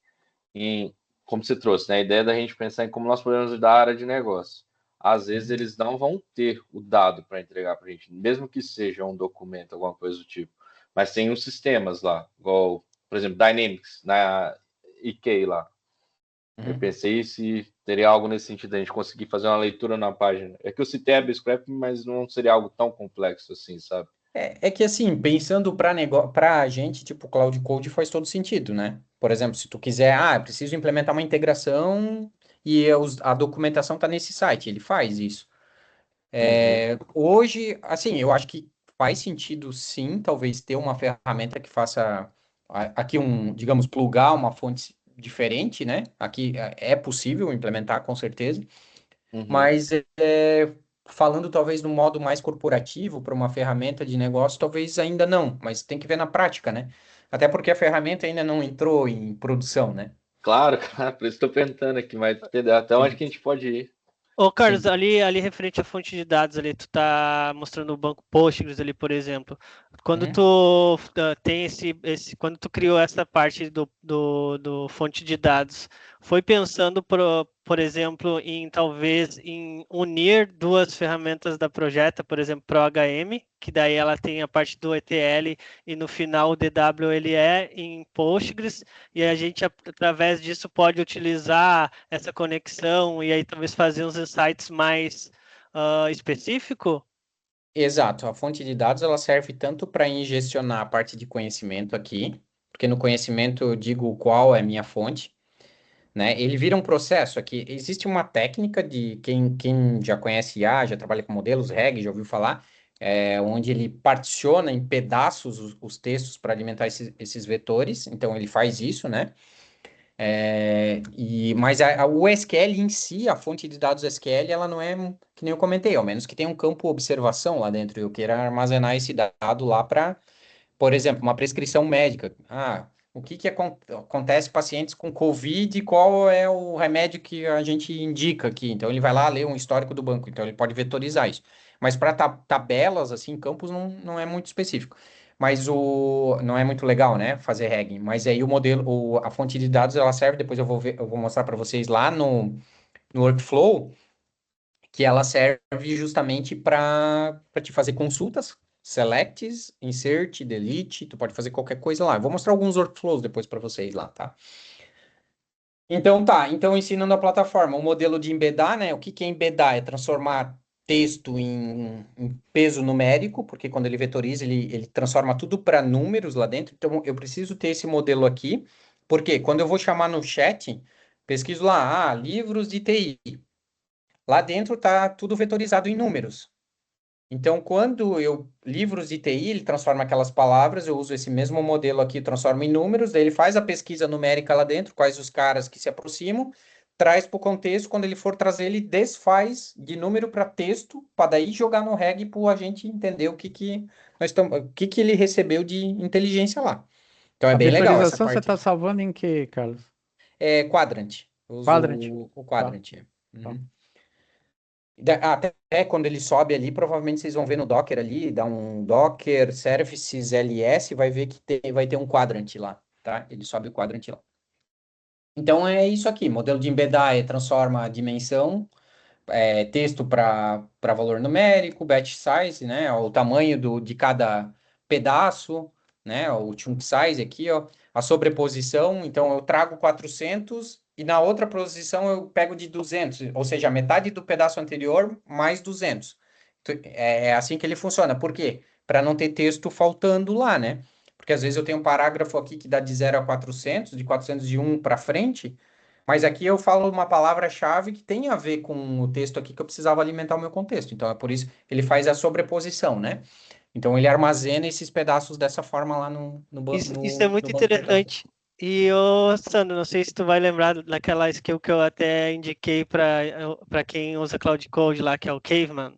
em como você trouxe, né? A ideia da gente pensar em como nós podemos ajudar a área de negócio. Às vezes Uhum. eles não vão ter o dado para entregar para a gente, mesmo que seja um documento, alguma coisa do tipo. Mas tem os sistemas lá, igual, por exemplo, Dynamics, na IK lá. Eu Uhum. pensei se teria algo nesse sentido, a gente conseguir fazer uma leitura na página. É que eu citei a Scrap, mas não seria algo tão complexo assim, sabe? É que assim, pensando para a gente, tipo, Cloud Code faz todo sentido, né? Por exemplo, se tu quiser, preciso implementar uma integração e a documentação está nesse site, ele faz isso. Uhum, Hoje, assim, eu acho que faz sentido sim, talvez ter uma ferramenta que faça aqui digamos, plugar uma fonte diferente, né? Aqui é possível implementar, com certeza, uhum. mas falando talvez no modo mais corporativo para uma ferramenta de negócio, talvez ainda não, mas tem que ver na prática, né? Até porque a ferramenta ainda não entrou em produção, né? Claro, cara, por isso estou perguntando aqui, mas entender até onde Sim, que a gente pode ir. Ô, Carlos, sim. ali referente à fonte de dados ali, tu tá mostrando o banco Postgres ali, por exemplo. Quando Uhum. tu tem quando tu criou essa parte do fonte de dados, foi pensando, por exemplo, em talvez em unir duas ferramentas da Projeta, por exemplo, ProHM, que daí ela tem a parte do ETL e no final o DWLE em Postgres, e a gente, através disso, pode utilizar essa conexão e aí talvez fazer uns insights mais específico? Exato, a fonte de dados ela serve tanto para ingestionar a parte de conhecimento aqui, porque no conhecimento eu digo qual é a minha fonte, né? Ele vira um processo aqui. Existe uma técnica de quem já conhece IA, já trabalha com modelos, REG, já ouviu falar, onde ele particiona em pedaços os textos para alimentar esses vetores. Então ele faz isso, né? Mas o SQL em si, a fonte de dados SQL, ela não é que nem eu comentei, ao menos que tenha um campo observação lá dentro e eu queira armazenar esse dado lá para, por exemplo, uma prescrição médica. O que acontece em pacientes com COVID, qual é o remédio que a gente indica aqui? Então ele vai lá ler um histórico do banco, então ele pode vetorizar isso. Mas para tabelas, assim, campos não é muito específico. Mas não é muito legal, né? Fazer RAG. Mas aí o modelo, a fonte de dados, ela serve, depois eu vou mostrar para vocês lá no workflow, que ela serve justamente para te fazer consultas, selects, insert, delete, tu pode fazer qualquer coisa lá. Eu vou mostrar alguns workflows depois para vocês lá, tá? Então ensinando a plataforma, o modelo de embedar, né? O que que é embedar? É transformar texto em peso numérico, porque quando ele vetoriza, ele transforma tudo para números lá dentro. Então eu preciso ter esse modelo aqui, porque quando eu vou chamar no chat, pesquiso lá, livros de TI. Lá dentro tá tudo vetorizado em números. Então, quando livros de TI, ele transforma aquelas palavras, eu uso esse mesmo modelo aqui, transforma em números, daí ele faz a pesquisa numérica lá dentro, quais os caras que se aproximam, traz para o contexto, quando ele for trazer, ele desfaz de número para texto, para daí jogar no REG para a gente entender o que que ele recebeu de inteligência lá. Então é A bem legal essa vetorização você parte. está salvando em que, Carlos? É Quadrant. Eu uso Quadrant? o Tá, Quadrant. tá. Uhum. Até quando ele sobe ali, provavelmente vocês vão ver no Docker ali, dá um Docker Services LS, vai ver que vai ter um quadrant lá, tá? Ele sobe o quadrant lá. Então é isso aqui, modelo de embedar transforma a dimensão, texto para valor numérico, batch size, né? O tamanho de cada pedaço, né? O chunk size aqui, ó. A sobreposição, então eu trago 400 e na outra posição eu pego de 200, ou seja, a metade do pedaço anterior mais 200. É assim que ele funciona. Por quê? Para não ter texto faltando lá, né? Porque às vezes eu tenho um parágrafo aqui que dá de 0 a 400, de 401 para frente, mas aqui eu falo uma palavra-chave que tem a ver com o texto aqui que eu precisava alimentar o meu contexto. Então é por isso que ele faz a sobreposição, né? Então ele armazena esses pedaços dessa forma lá Isso é no muito banco de dados. interessante. E, ô, Sandro, não sei se tu vai lembrar daquela skill que eu até indiquei para quem usa Cloud Code lá, que é o Caveman.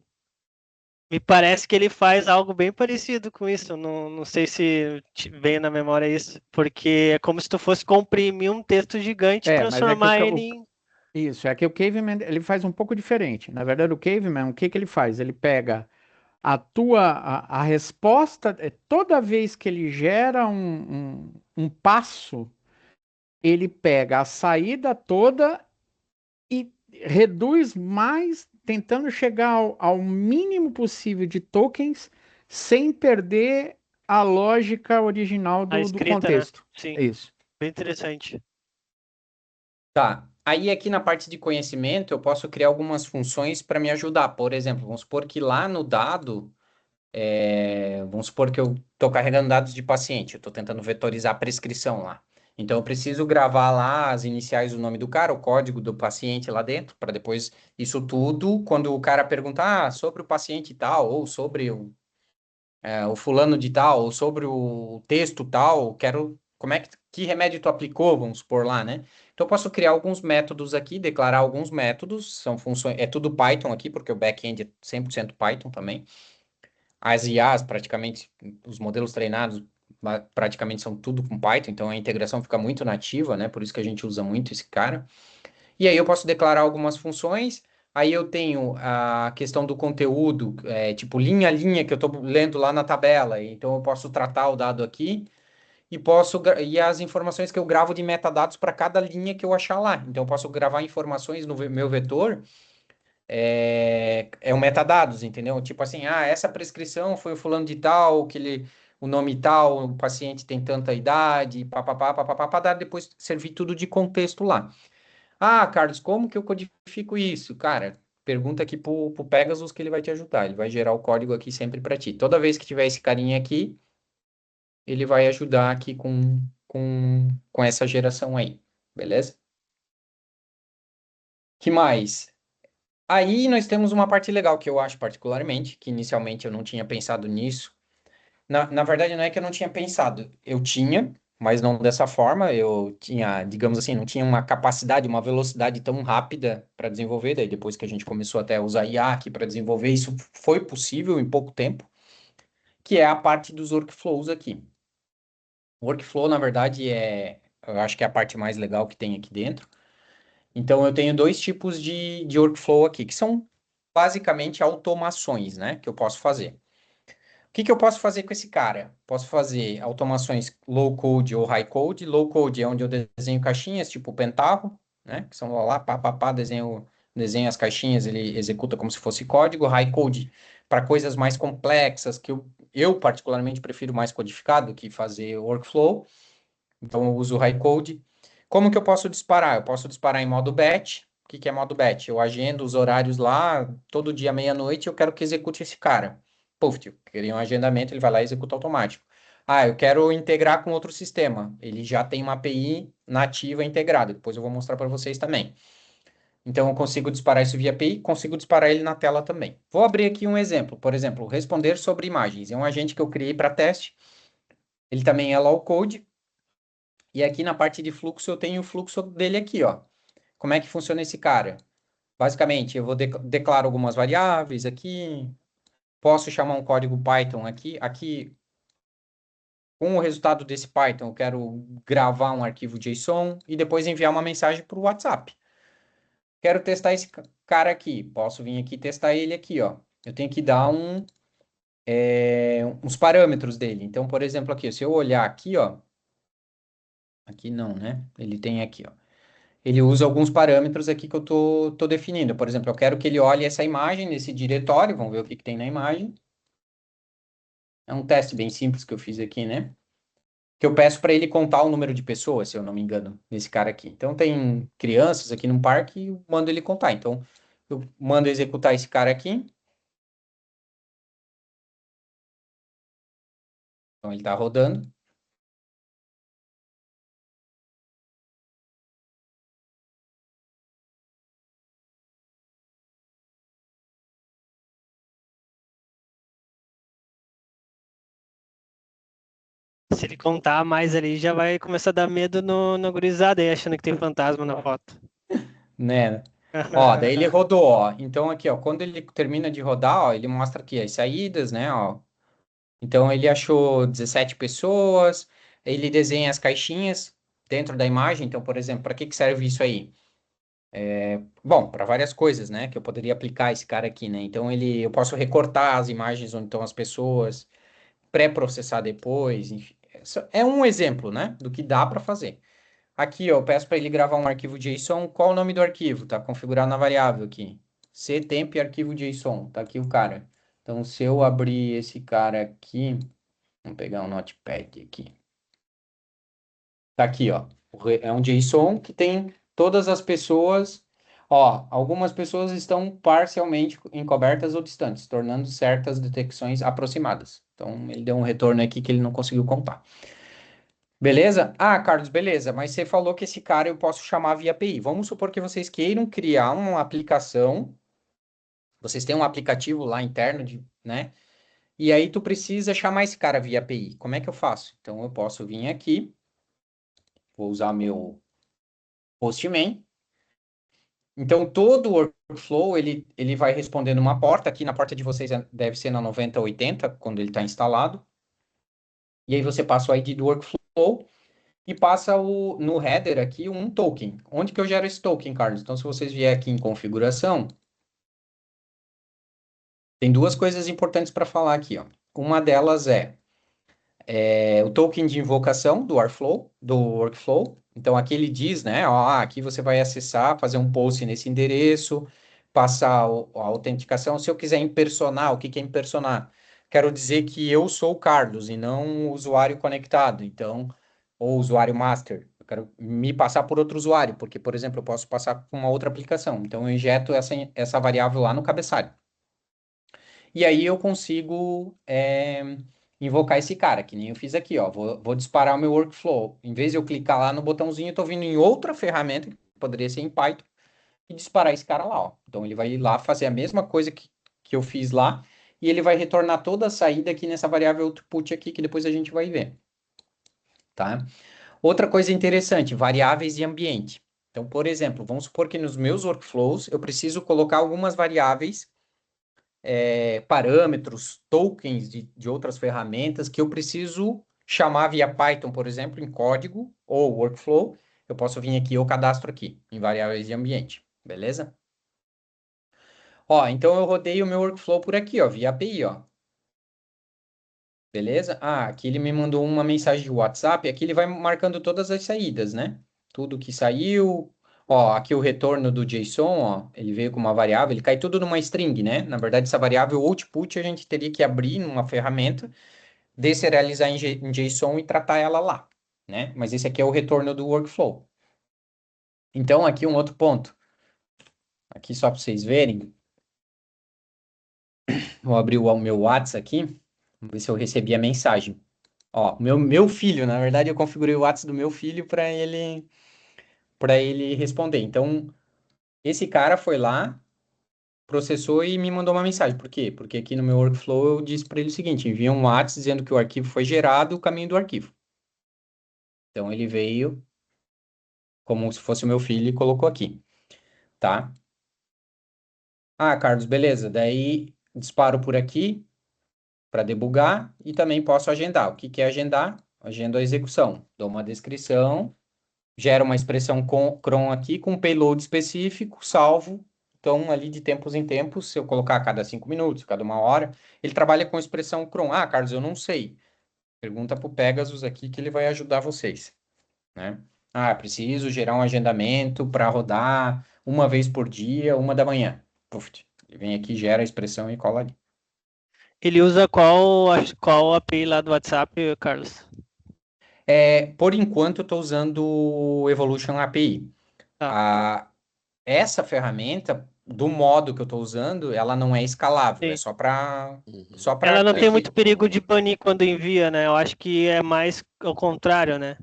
Me parece que ele faz algo bem parecido com isso. Não sei se te veio na memória isso, porque é como se tu fosse comprimir um texto gigante e Mas é que transformar ele em. isso, é que o Caveman ele faz um pouco diferente. Na verdade, o Caveman, o que que ele faz? Ele pega a resposta, toda vez que ele gera um passo, ele pega a saída toda e reduz mais, tentando chegar ao mínimo possível de tokens, sem perder a lógica original A do escrita, né? contexto. Sim, É isso. bem interessante. Tá. Aí aqui na parte de conhecimento eu posso criar algumas funções para me ajudar. Por exemplo, vamos supor que lá no dado, vamos supor que eu estou carregando dados de paciente, eu estou tentando vetorizar a prescrição lá. Então eu preciso gravar lá as iniciais do nome do cara, o código do paciente lá dentro, para depois isso tudo, quando o cara perguntar sobre o paciente tal, ou sobre o fulano de tal, ou sobre o texto tal, quero, como é que remédio tu aplicou, vamos supor lá, né? Então eu posso criar alguns métodos aqui, declarar alguns métodos, são funções, é tudo Python aqui, porque o back-end é 100% Python também. As IAs, praticamente, os modelos treinados praticamente são tudo com Python, então a integração fica muito nativa, né? Por isso que a gente usa muito esse cara. E aí eu posso declarar algumas funções. Aí eu tenho a questão do conteúdo, tipo linha a linha que eu estou lendo lá na tabela. Então eu posso tratar o dado aqui e as informações que eu gravo de metadados para cada linha que eu achar lá. Então eu posso gravar informações no meu vetor, um metadados, entendeu? Tipo assim, essa prescrição foi o fulano de tal, o nome tal, o paciente tem tanta idade, papapá, papapá, para dar depois servir tudo de contexto lá. Carlos, como que eu codifico isso? Cara, pergunta aqui pro Pegasus que ele vai te ajudar. Ele vai gerar o código aqui sempre para ti. Toda vez que tiver esse carinha aqui, ele vai ajudar aqui com essa geração aí. Beleza? Que mais? Aí nós temos uma parte legal que eu acho particularmente, que inicialmente eu não tinha pensado nisso. Na verdade, não é que eu não tinha pensado. Eu tinha, mas não dessa forma. Eu tinha, digamos assim, não tinha uma capacidade, uma velocidade tão rápida para desenvolver. Daí depois que a gente começou até a usar IA aqui para desenvolver, isso foi possível em pouco tempo, que é a parte dos workflows aqui. O workflow, na verdade, eu acho que é a parte mais legal que tem aqui dentro. Então, eu tenho dois tipos de workflow aqui, que são basicamente automações, né, que eu posso fazer. O que que eu posso fazer com esse cara? Posso fazer automações low code ou high code. Low code é onde eu desenho caixinhas, tipo o Pentaho, né? Que são lá, pá, pá, pá, desenho as caixinhas, ele executa como se fosse código. High code para coisas mais complexas, que eu particularmente prefiro mais codificado que fazer workflow. Então eu uso o high code. Como que eu posso disparar? Eu posso disparar em modo batch. O que que é modo batch? Eu agendo os horários lá, todo dia meia-noite, eu quero que execute esse cara. Puf, eu queria um agendamento, ele vai lá e executa automático. Ah, eu quero integrar com outro sistema. Ele já tem uma API nativa integrada. Depois eu vou mostrar para vocês também. Então eu consigo disparar isso via API, consigo disparar ele na tela também. Vou abrir aqui um exemplo. Por exemplo, responder sobre imagens. É um agente que eu criei para teste. Ele também é low code. E aqui na parte de fluxo eu tenho o fluxo dele aqui, ó. Como é que funciona esse cara? Basicamente, eu vou declaro algumas variáveis aqui, posso chamar um código Python aqui. Aqui, com o resultado desse Python, eu quero gravar um arquivo JSON e depois enviar uma mensagem para o WhatsApp. Quero testar esse cara aqui. Posso vir aqui e testar ele aqui, ó. Eu tenho que dar uns parâmetros dele. Então, por exemplo, aqui, se eu olhar aqui, ó. Aqui não, né? Ele tem aqui, ó. Ele usa alguns parâmetros aqui que eu tô definindo. Por exemplo, eu quero que ele olhe essa imagem nesse diretório, vamos ver o que que tem na imagem. É um teste bem simples que eu fiz aqui, né? Que eu peço para ele contar o número de pessoas, se eu não me engano, nesse cara aqui. Então, tem crianças aqui num parque e eu mando ele contar. Então, eu mando executar esse cara aqui. Então, ele está rodando. Se ele contar mais ali, já vai começar a dar medo no gurizada aí, achando que tem fantasma na foto. Né? Ó, daí ele rodou, ó. Então, aqui, ó, quando ele termina de rodar, ó, ele mostra aqui as saídas, né, ó. Então ele achou 17 pessoas, ele desenha as caixinhas dentro da imagem. Então, por exemplo, para que que serve isso aí? Bom, para várias coisas, né? Que eu poderia aplicar esse cara aqui, né? Então eu posso recortar as imagens onde estão as pessoas, pré-processar depois, enfim. Isso é um exemplo, né? Do que dá para fazer. Aqui, ó, eu peço para ele gravar um arquivo JSON. Qual o nome do arquivo? Tá configurado na variável aqui. Ctemp arquivo JSON. Tá aqui o cara. Então, se eu abrir esse cara aqui, vamos pegar um notepad aqui. Tá aqui, ó. É um JSON que tem todas as pessoas. Ó, algumas pessoas estão parcialmente encobertas ou distantes, tornando certas detecções aproximadas. Então, ele deu um retorno aqui que ele não conseguiu contar. Beleza? Ah, Carlos, beleza. Mas você falou que esse cara eu posso chamar via API. Vamos supor que vocês queiram criar uma aplicação. Vocês têm um aplicativo lá interno, né? E aí tu precisa chamar esse cara via API. Como é que eu faço? Então, eu posso vir aqui. Vou usar meu Postman. Então, todo o workflow, ele vai respondendo uma porta. Aqui na porta de vocês deve ser na 9080, quando ele está instalado. E aí você passa o ID do workflow e passa no header aqui um token. Onde que eu gero esse token, Carlos? Então, se vocês vier aqui em configuração, tem duas coisas importantes para falar aqui, ó. Uma delas é o token de invocação do workflow. Então, aqui ele diz, né, ó, aqui você vai acessar, fazer um post nesse endereço, passar a autenticação. Se eu quiser impersonar, o que que é impersonar? Quero dizer que eu sou o Carlos e não o usuário conectado, então, ou usuário master. Eu quero me passar por outro usuário, porque, por exemplo, eu posso passar com uma outra aplicação. Então, eu injeto essa variável lá no cabeçalho. E aí eu consigo invocar esse cara, que nem eu fiz aqui, ó. Vou disparar o meu workflow. Em vez de eu clicar lá no botãozinho, eu tô vindo em outra ferramenta, que poderia ser em Python, e disparar esse cara lá, ó. Então ele vai ir lá fazer a mesma coisa que eu fiz lá, e ele vai retornar toda a saída aqui nessa variável output aqui, que depois a gente vai ver, tá? Outra coisa interessante, variáveis de ambiente. Então, por exemplo, vamos supor que nos meus workflows eu preciso colocar algumas variáveis, parâmetros, tokens de outras ferramentas que eu preciso chamar via Python, por exemplo, em código ou workflow. Eu posso vir aqui, eu cadastro aqui, em variáveis de ambiente, beleza? Ó, então eu rodei o meu workflow por aqui, ó, via API, ó. Beleza? Ah, aqui ele me mandou uma mensagem de WhatsApp, aqui ele vai marcando todas as saídas, né? Tudo que saiu. Ó, aqui o retorno do JSON, ó, ele veio com uma variável, ele cai tudo numa string, né? Na verdade, essa variável output a gente teria que abrir numa ferramenta, deserializar em JSON e tratar ela lá, né? Mas esse aqui é o retorno do workflow. Então, aqui um outro ponto. Aqui só para vocês verem, vou abrir o meu WhatsApp aqui, vamos ver se eu recebi a mensagem. Ó, meu filho, na verdade, eu configurei o WhatsApp do meu filho para ele responder. Então, esse cara foi lá, processou e me mandou uma mensagem. Por quê? Porque aqui no meu workflow eu disse para ele o seguinte: envia um WhatsApp dizendo que o arquivo foi gerado, o caminho do arquivo. Então, ele veio como se fosse o meu filho e colocou aqui, tá? Ah, Carlos, beleza. Daí disparo por aqui para debugar e também posso agendar. O que que é agendar? Agendo a execução. Dou uma descrição, gera uma expressão cron aqui com um payload específico, salvo. Então, ali de tempos em tempos, se eu colocar a cada 5 minutos, cada 1 hora, ele trabalha com expressão cron. Ah, Carlos, eu não sei. Pergunta para o Pegasus aqui que ele vai ajudar vocês, né? Ah, preciso gerar um agendamento para rodar uma vez por dia, 1 da manhã. Puf, ele vem aqui, gera a expressão e cola ali. Ele usa qual API lá do WhatsApp, Carlos? Por enquanto, eu estou usando o Evolution API. Tá. Essa ferramenta, do modo que eu estou usando, ela não é escalável, é Sim. só para Uhum. Ela não ter tem que... muito perigo de banir quando envia, né? Eu acho que é mais ao contrário, né?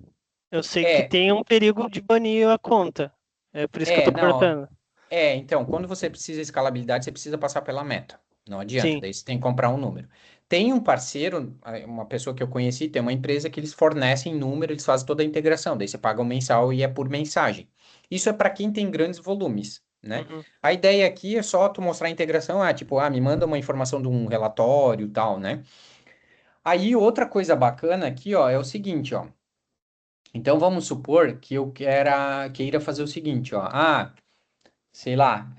Eu sei que É, tem um perigo de banir a conta. É por isso que eu tô não. perguntando. Então, quando você precisa de escalabilidade, você precisa passar pela meta. Não adianta, Sim. daí você tem que comprar um número. Tem um parceiro, uma pessoa que eu conheci, tem uma empresa que eles fornecem número, eles fazem toda a integração, daí você paga um mensal e é por mensagem. Isso é para quem tem grandes volumes, né? Uhum. A ideia aqui é só tu mostrar a integração, tipo, me manda uma informação de um relatório e tal, né? Aí outra coisa bacana aqui, ó, é o seguinte, ó. Então vamos supor que eu queira fazer o seguinte, ó. Sei lá,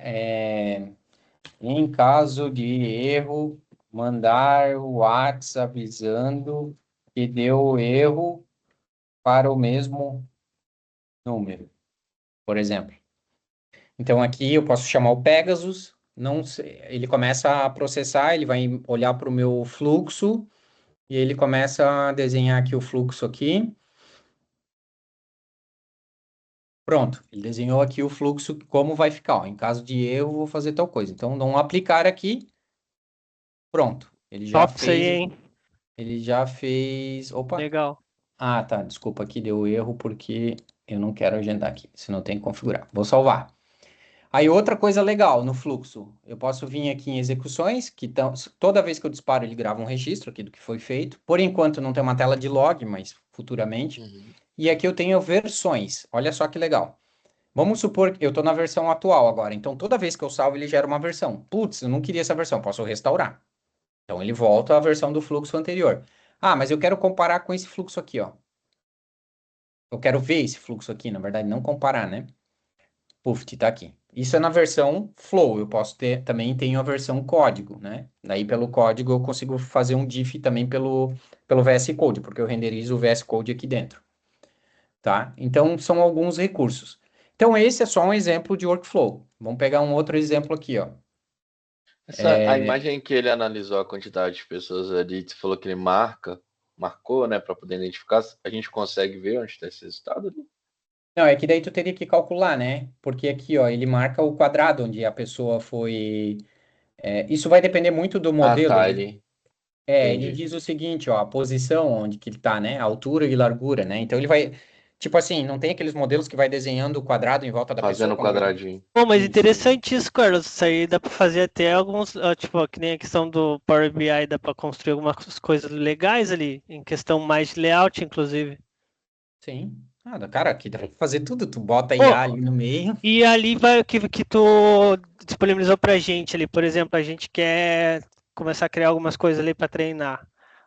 em caso de erro, mandar o WhatsApp avisando que deu erro para o mesmo número, por exemplo. Então aqui eu posso chamar o Pegasus, não sei, ele começa a processar, ele vai olhar para o meu fluxo e ele começa a desenhar aqui o fluxo aqui. Pronto, ele desenhou aqui o fluxo, como vai ficar. Ó. Em caso de erro, vou fazer tal coisa. Então, dou um aplicar aqui. Pronto. Ele já Top isso aí, fez. hein? Ele já fez. Opa. Legal. Ah, tá. Desculpa, aqui deu erro porque eu não quero agendar aqui. Senão tem que configurar. Vou salvar. Aí, outra coisa legal no fluxo. Eu posso vir aqui em execuções, que toda vez que eu disparo, ele grava um registro aqui do que foi feito. Por enquanto, não tem uma tela de log, mas futuramente. Uhum. E aqui eu tenho versões. Olha só que legal. Vamos supor que eu estou na versão atual agora. Então, toda vez que eu salvo, ele gera uma versão. Putz, eu não queria essa versão, posso restaurar. Então, ele volta à versão do fluxo anterior. Ah, mas eu quero comparar com esse fluxo aqui, ó. Eu quero ver esse fluxo aqui, na verdade, não comparar, né? Puf, tá aqui. Isso é na versão Flow. Eu posso ter, também tenho a versão código, né? Daí, pelo código, eu consigo fazer um diff também pelo VS Code, porque eu renderizo o VS Code aqui dentro. Tá? Então, são alguns recursos. Então, esse é só um exemplo de workflow. Vamos pegar um outro exemplo aqui, ó. A imagem que ele analisou a quantidade de pessoas ali, você falou que ele marcou, né, para poder identificar, a gente consegue ver onde está esse resultado ali? Não, é que daí tu teria que calcular, né? Porque aqui, ó, ele marca o quadrado onde a pessoa foi. Isso vai depender muito do Ah, modelo. tá, Ele entendi. diz o seguinte, ó, a posição onde que ele tá, né? A altura e largura, né? Então ele vai. Tipo assim, não tem aqueles modelos que vai desenhando o quadrado em volta da pessoa Fazendo o quando vai. quadradinho. Pô, mas Isso. interessante isso, Carlos. Isso aí dá pra fazer até alguns, tipo, que nem a questão do Power BI, dá pra construir algumas coisas legais ali, em questão mais de layout, inclusive. Sim. Cara, aqui dá pra fazer tudo. Tu bota Pô, IA ali no meio. e ali vai o que tu disponibilizou pra gente ali, por exemplo, a gente quer começar a criar algumas coisas ali para treinar.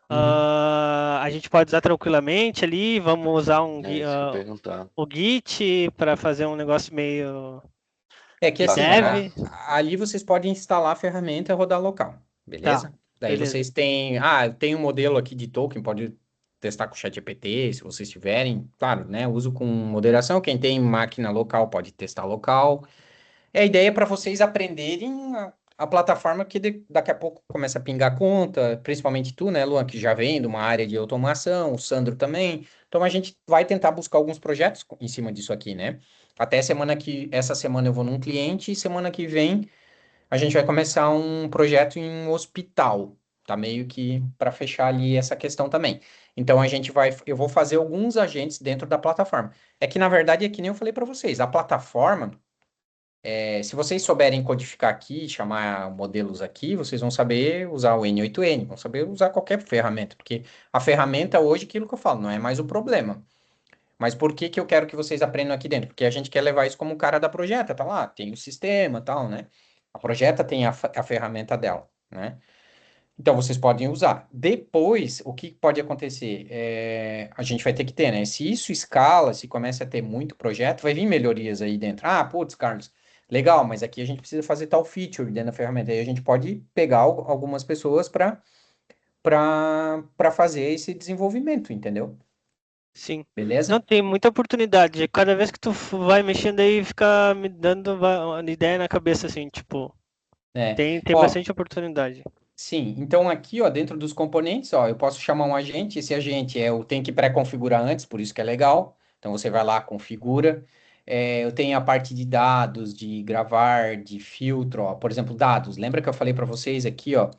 Uhum. A gente pode usar tranquilamente ali, vamos usar É isso que eu ia perguntar. o Git para fazer um negócio meio É que de assim, dev. ali vocês podem instalar a ferramenta e rodar local, Tá, beleza? Daí beleza. vocês têm. Eu tenho um modelo aqui de token, pode testar com o ChatGPT, se vocês tiverem. Claro, né? Uso com moderação. Quem tem máquina local pode testar local. É a ideia para vocês aprenderem a plataforma que daqui a pouco começa a pingar conta, principalmente tu, né, Luan, que já vem de uma área de automação, o Sandro também. Então a gente vai tentar buscar alguns projetos em cima disso aqui, né? Até essa semana eu vou num cliente e semana que vem a gente vai começar um projeto em um hospital. Tá meio que para fechar ali essa questão também. Então eu vou fazer alguns agentes dentro da plataforma. É que na verdade é que nem eu falei para vocês, a plataforma se vocês souberem codificar aqui, chamar modelos aqui, vocês vão saber usar o N8N, vão saber usar qualquer ferramenta, porque a ferramenta hoje, aquilo que eu falo, não é mais o problema. Mas por que que eu quero que vocês aprendam aqui dentro? Porque a gente quer levar isso como o cara da Projeta, tá lá, tem o sistema, tal, né? A Projeta tem a ferramenta dela, né? Então vocês podem usar. Depois, o que pode acontecer? A gente vai ter que ter, né? Se isso escala, se começa a ter muito projeto, vai vir melhorias aí dentro. Ah, putz, Carlos, legal, mas aqui a gente precisa fazer tal feature dentro da ferramenta. Aí a gente pode pegar algumas pessoas para fazer esse desenvolvimento, entendeu? Sim. Não, Beleza? tem muita oportunidade. Cada vez que tu vai mexendo aí, fica me dando uma ideia na cabeça, assim, tipo, É. tem Ó, bastante oportunidade. sim, então aqui, ó, dentro dos componentes, ó, eu posso chamar um agente. Esse agente eu tenho que pré-configurar antes, por isso que é legal. Então você vai lá, configura. Eu tenho a parte de dados, de gravar, de filtro, ó. Por exemplo, dados. Lembra que eu falei para vocês aqui, ó?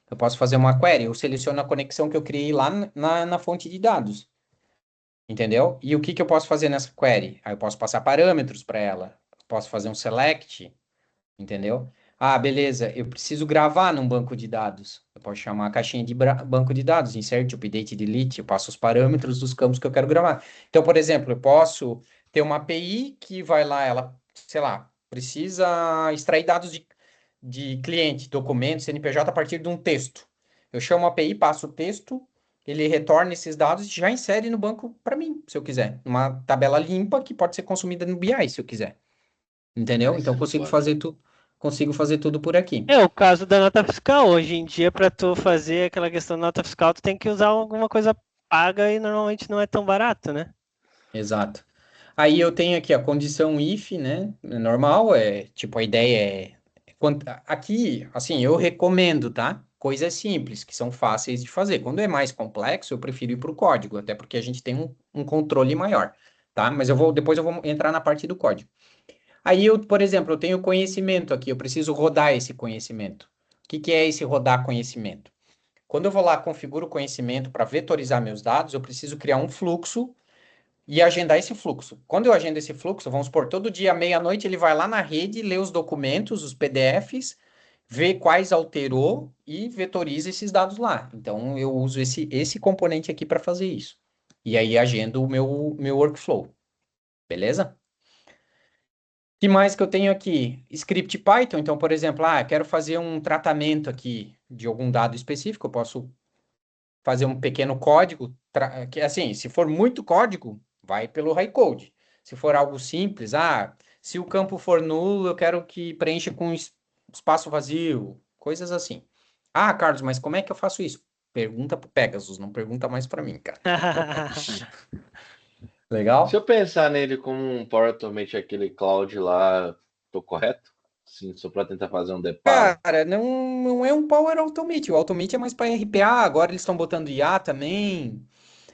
Eu posso fazer uma query, eu seleciono a conexão que eu criei lá na fonte de dados, entendeu? E o que que eu posso fazer nessa query? Aí eu posso passar parâmetros para ela. Posso fazer um select. Entendeu? Ah, beleza, eu preciso gravar num banco de dados. Eu posso chamar a caixinha de banco de dados, insert, update, delete, eu passo os parâmetros dos campos que eu quero gravar. Então, por exemplo, eu posso ter uma API que vai lá, ela, sei lá, precisa extrair dados de cliente, documento, CNPJ a partir de um texto. Eu chamo a API, passo o texto, ele retorna esses dados e já insere no banco para mim, se eu quiser. Uma tabela limpa que pode ser consumida no BI, se eu quiser. Entendeu? Isso Então é foda. consigo fazer tudo por aqui. É o caso da nota fiscal. Hoje em dia, para tu fazer aquela questão da nota fiscal, tu tem que usar alguma coisa paga e normalmente não é tão barato, né? Exato. Aí eu tenho aqui a condição if, né? É normal, tipo, a ideia aqui, assim, eu recomendo, tá? Coisas simples, que são fáceis de fazer. Quando é mais complexo, eu prefiro ir para o código, até porque a gente tem um controle maior, tá? Mas depois eu vou entrar na parte do código. Aí eu, por exemplo, eu tenho conhecimento aqui, eu preciso rodar esse conhecimento. O que que é esse rodar conhecimento? Quando eu vou lá, configuro o conhecimento para vetorizar meus dados, eu preciso criar um fluxo e agendar esse fluxo. Quando eu agendo esse fluxo, vamos supor, todo dia, meia-noite, ele vai lá na rede, lê os documentos, os PDFs, vê quais alterou e vetoriza esses dados lá. Então, eu uso esse componente aqui para fazer isso. E aí, agendo o meu workflow. Beleza? Que mais que eu tenho aqui? Script Python. Então, por exemplo, quero fazer um tratamento aqui de algum dado específico, eu posso fazer um pequeno código, que assim, se for muito código, vai pelo high code. Se for algo simples, se o campo for nulo, eu quero que preencha com espaço vazio, coisas assim. Ah, Carlos, mas como é que eu faço isso? Pergunta pro Pegasus, não pergunta mais para mim, cara. Se Legal? eu pensar nele como um Power Automate, aquele cloud lá, tô correto? Sim, só para tentar fazer um deparo. Cara, não é um Power Automate. O Automate é mais para RPA, agora eles estão botando IA também.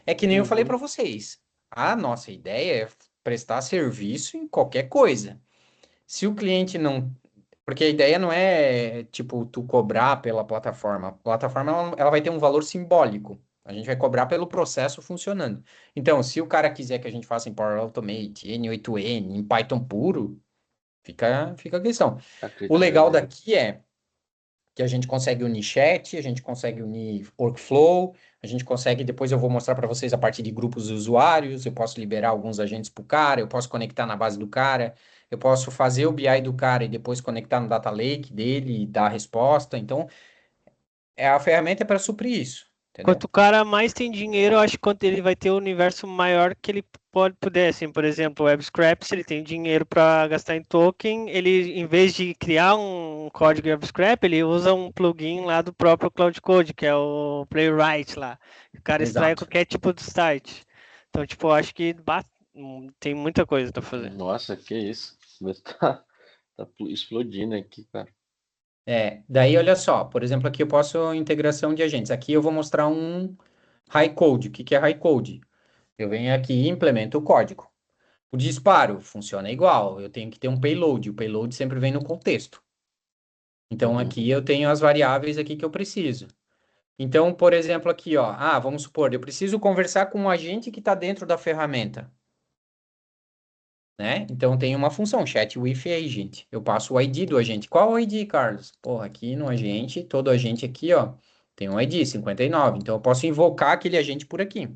É que nem eu falei para Uhum. vocês. A nossa ideia é prestar serviço em qualquer coisa. Se o cliente não. Porque a ideia não é, tipo, tu cobrar pela plataforma. A plataforma, ela vai ter um valor simbólico. A gente vai cobrar pelo processo funcionando. Então, se o cara quiser que a gente faça em Power Automate, N8N, em Python puro, fica a questão. O A critério legal dele. daqui é que a gente consegue unir chat, a gente consegue unir workflow, a gente consegue, depois eu vou mostrar para vocês a parte de grupos de usuários, eu posso liberar alguns agentes para o cara, eu posso conectar na base do cara, eu posso fazer o BI do cara e depois conectar no data lake dele e dar a resposta. Então, a ferramenta é para suprir isso, Quanto entendeu? o cara mais tem dinheiro, eu acho que quanto ele vai ter um universo maior que ele pode puder, assim, por exemplo, o WebScrap, se ele tem dinheiro para gastar em token, ele, em vez de criar um código em WebScrap, ele usa um plugin lá do próprio Cloud Code, que é o Playwright lá. O cara extrai Exato. qualquer tipo de site. Então, tipo, eu acho que tem muita coisa para fazer. Nossa, que isso. Mas tá explodindo aqui, cara. Daí olha só, por exemplo, aqui eu posso integração de agentes. Aqui eu vou mostrar um high code. O que que é high code? Eu venho aqui e implemento o código. O disparo funciona igual. Eu tenho que ter um payload. O payload sempre vem no contexto. Então Uhum. aqui eu tenho as variáveis aqui que eu preciso. Então, por exemplo, aqui, ó, vamos supor, eu preciso conversar com um agente que está dentro da ferramenta, né? Então tem uma função, chat with agent. Eu passo o ID do agente. Qual o ID, Carlos? Porra, aqui no agente, todo agente aqui, ó, tem um ID 59. Então eu posso invocar aquele agente por aqui.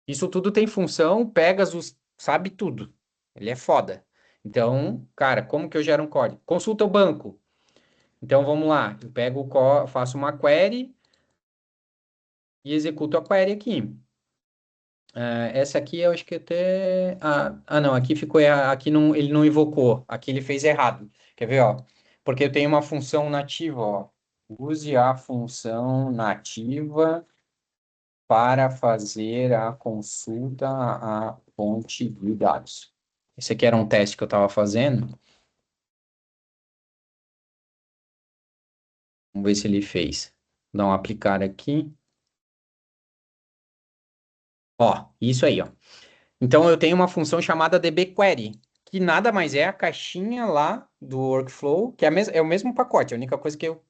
Isso tudo tem função, Pegasus sabe tudo. Ele é foda. Então, cara, como que eu gero um código? Consulta o banco. Então vamos lá, eu pego faço uma query e executo a query aqui. Essa aqui eu acho que até. Não, aqui ficou. Aqui não, ele não invocou. Aqui ele fez errado. Quer ver, ó? Porque eu tenho uma função nativa, ó. Use a função nativa para fazer a consulta à fonte de dados. Esse aqui era um teste que eu estava fazendo. Vamos ver se ele fez. Vou dar um aplicar aqui. Ó, isso aí, ó. Então eu tenho uma função chamada dbQuery, que nada mais é a caixinha lá do workflow, que é o mesmo pacote. A única coisa que eu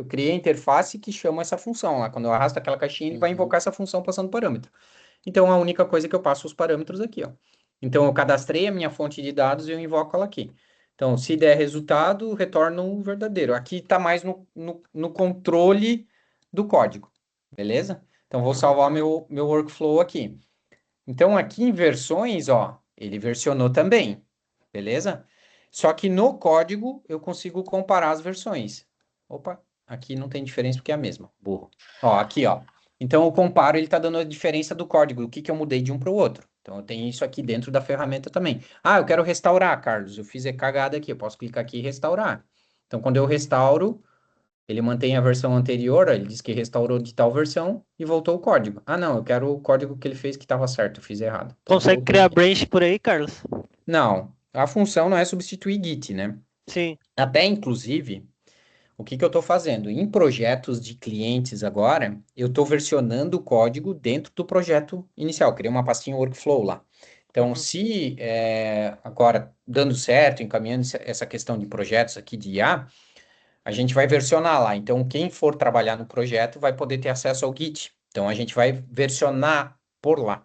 criei a interface que chama essa função lá. Quando eu arrasto aquela caixinha, ele vai Uhum. invocar essa função passando parâmetro. Então a única coisa que eu passo os parâmetros aqui, ó. Então eu cadastrei a minha fonte de dados e eu invoco ela aqui. Então, se der resultado, retorna um verdadeiro. Aqui está mais no controle do código, beleza? Então, vou salvar meu workflow aqui. Então, aqui em versões, ó, ele versionou também, beleza? Só que no código eu consigo comparar as versões. Opa, aqui não tem diferença porque é a mesma. Burro. Ó, aqui, ó. Então, eu comparo, ele está dando a diferença do código, o que que eu mudei de um para o outro. Então, eu tenho isso aqui dentro da ferramenta também. Eu quero restaurar, Carlos. Eu fiz a cagada aqui. Eu posso clicar aqui e restaurar. Então, quando eu restauro, ele mantém a versão anterior, ó, ele diz que restaurou de tal versão e voltou o código. Não, eu quero o código que ele fez que estava certo, eu fiz errado. Então Consegue voltou criar aqui. branch por aí, Carlos? Não, a função não é substituir Git, né? Sim. Até inclusive, o que que eu estou fazendo? Em projetos de clientes agora, eu estou versionando o código dentro do projeto inicial. Criei uma pastinha workflow lá. Então, Uhum. se agora dando certo, encaminhando essa questão de projetos aqui de IA, a gente vai versionar lá. Então, quem for trabalhar no projeto vai poder ter acesso ao Git. Então, a gente vai versionar por lá.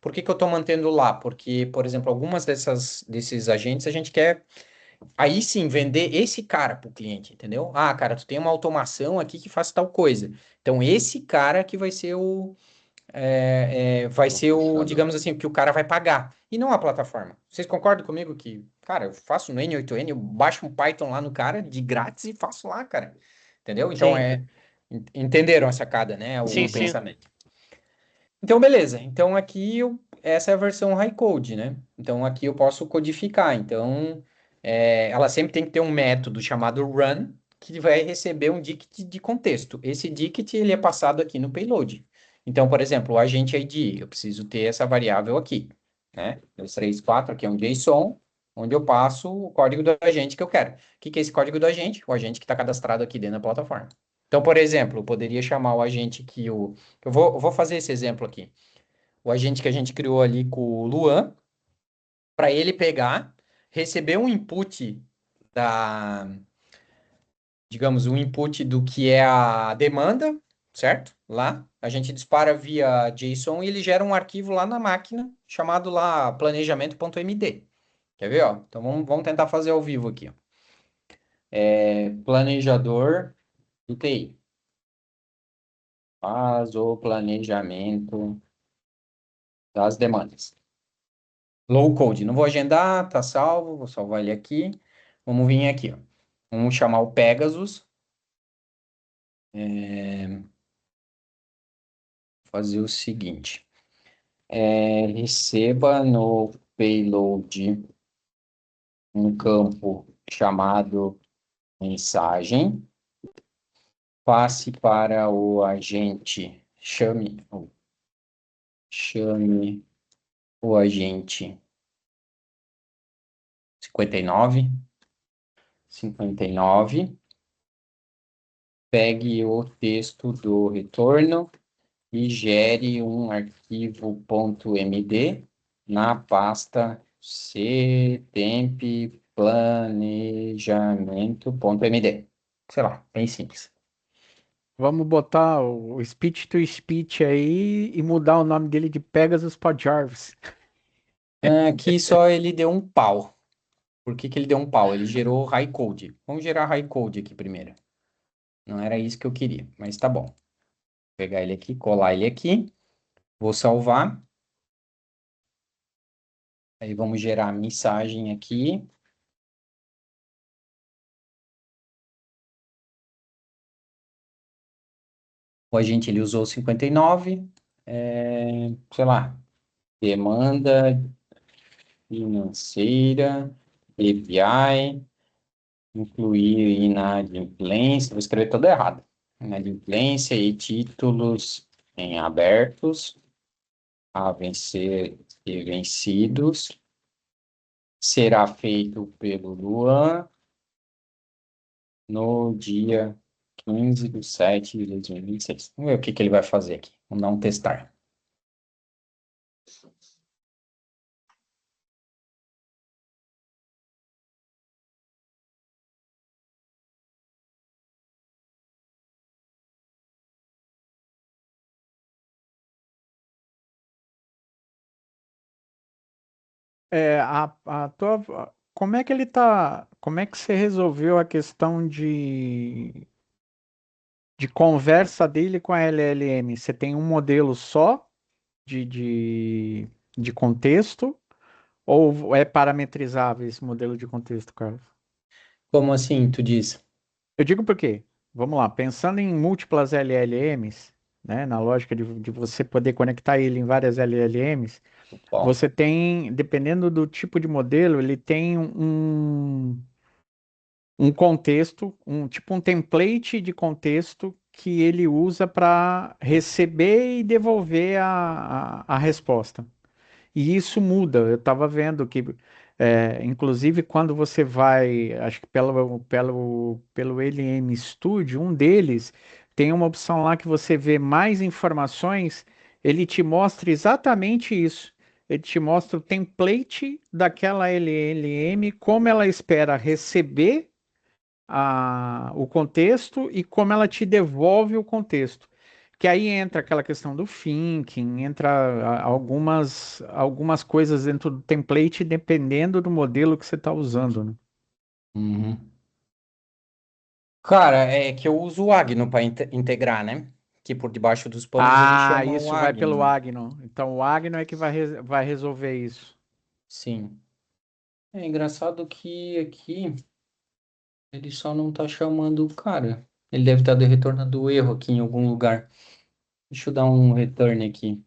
Por que que eu estou mantendo lá? Porque, por exemplo, algumas desses agentes a gente quer, aí sim, vender esse cara para o cliente, entendeu? Cara, tu tem uma automação aqui que faz tal coisa. Então, esse cara que vai O ser o, puxador. digamos assim, que o cara vai pagar, e não a plataforma. Vocês concordam comigo que, cara, eu faço no N8N, eu baixo um Python lá no cara de grátis e faço lá, cara. Entendeu? Então, Sim. entenderam a sacada, né? Sim, O sim. pensamento. Então, beleza. Então, aqui, essa é a versão high code, né? Então, aqui eu posso codificar. Então, ela sempre tem que ter um método chamado run, que vai receber um dict de contexto. Esse dict, ele é passado aqui no payload. Então, por exemplo, o agente ID, eu preciso ter essa variável aqui, né? 2, 3, 4, aqui é um JSON, onde eu passo o código do agente que eu quero. O que que é esse código do agente? O agente que está cadastrado aqui dentro da plataforma. Então, por exemplo, eu poderia chamar o agente que o eu vou fazer esse exemplo aqui. O agente que a gente criou ali com o Luan, para ele pegar, receber um input da, digamos, um input do que é a demanda, certo? Lá, a gente dispara via JSON e ele gera um arquivo lá na máquina chamado lá planejamento.md. Quer ver, ó? Então vamos tentar fazer ao vivo aqui, ó. planejador do TI. Faz o planejamento das demandas. Low code, não vou agendar, tá salvo, vou salvar ele aqui. Vamos vir aqui, ó. Vamos chamar o Pegasus. Fazer o seguinte. Receba no payload um campo chamado mensagem. Passe para o agente, chame o agente 59, pegue o texto do retorno e gere um arquivo .md na pasta ctemp planejamento.md. Sei lá, bem simples. Vamos botar o speech to speech aí e mudar o nome dele de Pegasus para Jarvis. Aqui só ele deu um pau. Por que que ele deu um pau? Ele gerou high code. Vamos gerar high code aqui primeiro. Não era isso que eu queria, mas tá bom. Vou pegar ele aqui, colar ele aqui. Vou salvar. Aí vamos gerar a mensagem aqui. O agente ele usou 59. Sei lá, demanda financeira, API, incluir inadimplência, vou escrever tudo errado. Inadimplência e títulos em abertos a vencer e vencidos. Será feito pelo Luan no dia 15/7/2026. Vamos ver o que que ele vai fazer aqui. Vamos dar um testar. Como é que ele tá? Como é que você resolveu a questão de conversa dele com a LLM? Você tem um modelo só de, de, de contexto ou é parametrizável esse modelo de contexto, Carlos? Como assim, tu diz? Eu digo porque, vamos lá, pensando em múltiplas LLMs, né, na lógica de você poder conectar ele em várias LLMs, Bom, você tem, dependendo do tipo de modelo, ele tem um contexto, tipo um template de contexto que ele usa para receber e devolver a resposta. E isso muda. Eu estava vendo que, inclusive, quando você vai, acho que pelo LM Studio, um deles tem uma opção lá que você vê mais informações, ele te mostra exatamente isso. Ele te mostra o template daquela LLM, como ela espera receber o contexto e como ela te devolve o contexto. Que aí entra aquela questão do thinking, entra algumas coisas dentro do template, dependendo do modelo que você está usando, né? uhum. Cara, é que eu uso o Agno para integrar, né? Que por debaixo dos panos ele Ah, chama o isso vai Agno, pelo né? Agno. Então o Agno é que vai resolver isso. Sim. É engraçado que aqui ele só não tá chamando o cara. Ele deve estar retornando o erro aqui em algum lugar. Deixa eu dar um return aqui.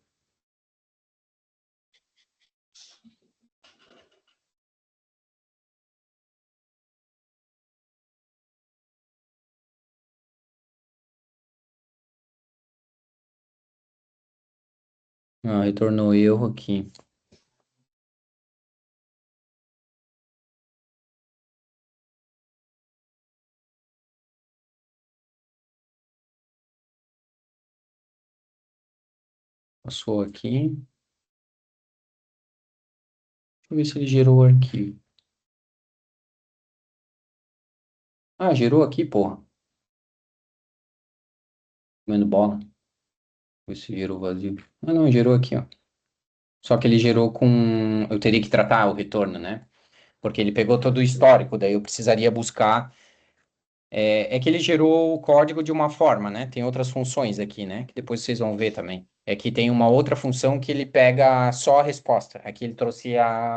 Ah, retornou erro aqui. Passou aqui. Deixa eu ver se ele gerou o arquivo. Ah, gerou aqui, porra. Comendo bola. Ver se gerou vazio. Ah, não, gerou aqui, ó. Só que ele gerou com. Eu teria que tratar o retorno, né? Porque ele pegou todo o histórico, daí eu precisaria buscar É que ele gerou o código de uma forma, né? Tem outras funções aqui, né? Que depois vocês vão ver também. É que tem uma outra função que ele pega só a resposta. Aqui ele trouxe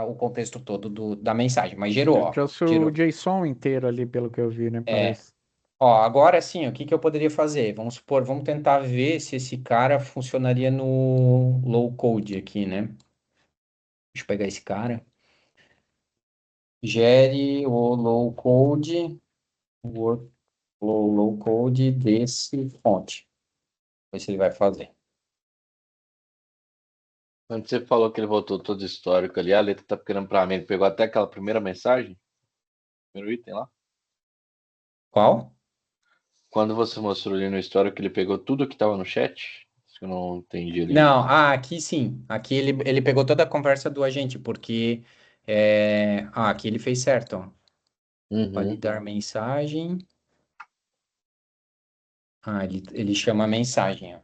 o contexto todo da mensagem, mas gerou, Ele ó. trouxe o Gerou. JSON inteiro ali, pelo que eu vi, né? É, Parece. ó, agora sim, o que que eu poderia fazer? Vamos supor, vamos tentar ver se esse cara funcionaria no low code aqui, né? Deixa eu pegar esse cara. Gere o low code, low code desse fonte. Ver se ele vai fazer. Quando você falou que ele voltou todo histórico ali, a letra tá querendo pra mim. Ele pegou até aquela primeira mensagem, primeiro item lá. Qual? Quando você mostrou ali no histórico, ele pegou tudo que tava no chat. Acho que eu não entendi ali. Não, aqui sim. Aqui ele pegou toda a conversa do agente, porque. Aqui ele fez certo, ó. Uhum. Validar mensagem. Ele chama mensagem, ó.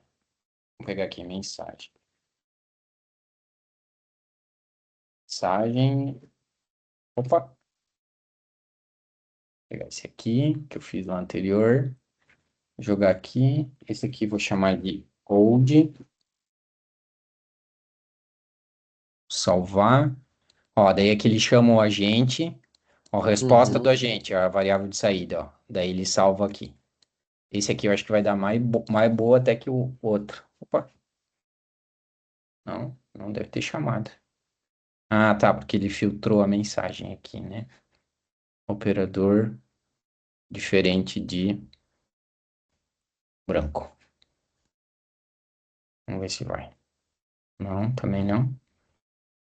Vou pegar aqui, mensagem. Mensagem. Opa, vou pegar esse aqui, que eu fiz no anterior. Jogar aqui. Esse aqui vou chamar de old. Salvar. Ó, daí aqui ele chama o agente. Ó, resposta do Uhum. agente, ó, a variável de saída, ó. Daí ele salva aqui. Esse aqui eu acho que vai dar mais boa até que o outro. Opa, não deve ter chamado. Ah, tá, porque ele filtrou a mensagem aqui, né? Operador diferente de branco. Vamos ver se vai. Não, também não.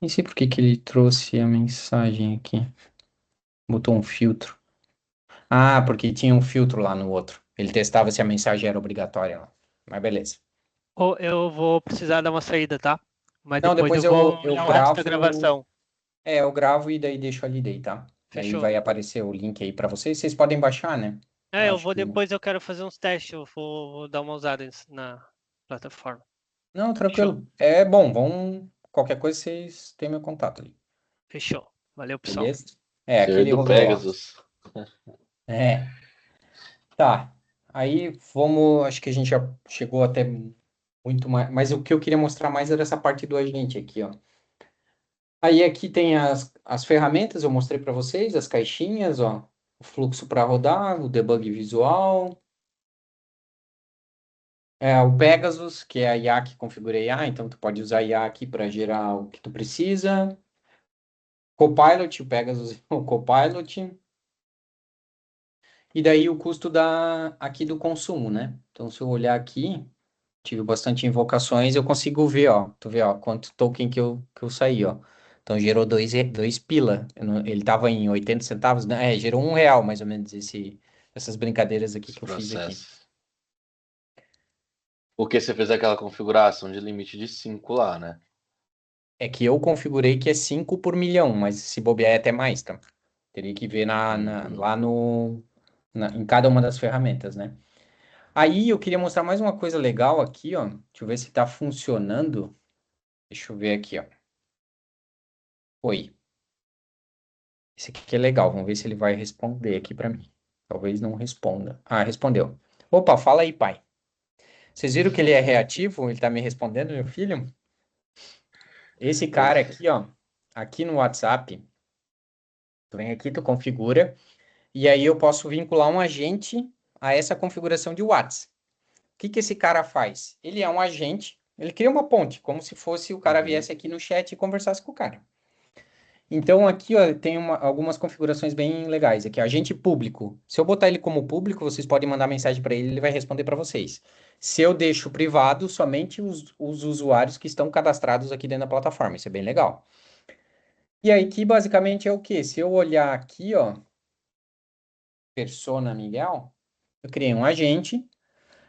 Nem sei por que que ele trouxe a mensagem aqui. Botou um filtro. Ah, porque tinha um filtro lá no outro. Ele testava se a mensagem era obrigatória lá. Mas beleza. Ou eu vou precisar dar uma saída, tá? Mas Não, depois depois eu vou eu olhar o resto da gravo. gravação. Eu gravo e daí deixo ali daí, tá? Daí Fechou. vai aparecer o link aí pra vocês. Vocês podem baixar, né? Eu Eu acho vou que. depois, eu quero fazer uns testes, vou dar uma usada na plataforma. Não, Fechou? tranquilo. É bom, vão. Qualquer coisa vocês têm meu contato ali. Fechou. Valeu, pessoal. Beleza? Aqui Ser ele do rolou, ó. Pegasus. É, tá. Aí vamos. Acho que a gente já chegou até muito mais. Mas o que eu queria mostrar mais era essa parte do agente aqui, ó. Aí aqui tem as ferramentas, eu mostrei para vocês, as caixinhas, ó. O fluxo para rodar, o debug visual. O Pegasus, que é a IA que configura a IA, então tu pode usar a IA aqui para gerar o que tu precisa. Copilot, o Pegasus é o Copilot. E daí o custo aqui do consumo, né? Então, se eu olhar aqui, tive bastante invocações, eu consigo ver, ó. Tu vê, ó, quanto token que eu saí, ó. Então, gerou dois pila. Ele tava em 80 centavos, né? Gerou R$ 1, mais ou menos, essas brincadeiras aqui Esse que eu fiz aqui. processo. Porque você fez aquela configuração de limite de 5 lá, né? É que eu configurei que é 5 por milhão, mas se bobear é até mais, tá? Teria que ver Uhum. lá em cada uma das ferramentas, né? Aí eu queria mostrar mais uma coisa legal aqui, ó. Deixa eu ver se tá funcionando. Deixa eu ver aqui, ó. Oi. Esse aqui é legal. Vamos ver se ele vai responder aqui pra mim. Talvez não responda. Ah, respondeu. Opa, fala aí, pai. Vocês viram que ele é reativo? Ele tá me respondendo, meu filho? Esse cara aqui, ó. Aqui no WhatsApp, tu vem aqui, tu configura. E aí eu posso vincular um agente a essa configuração de WhatsApp. O que que esse cara faz? Ele é um agente, ele cria uma ponte, como se fosse o cara Uhum. viesse aqui no chat e conversasse com o cara. Então aqui ó, tem algumas configurações bem legais. Aqui, ó, agente público. Se eu botar ele como público, vocês podem mandar mensagem para ele, ele vai responder para vocês. Se eu deixo privado, somente os usuários que estão cadastrados aqui dentro da plataforma. Isso é bem legal. E aí aqui basicamente é o quê? Se eu olhar aqui, ó, Persona Miguel, eu criei um agente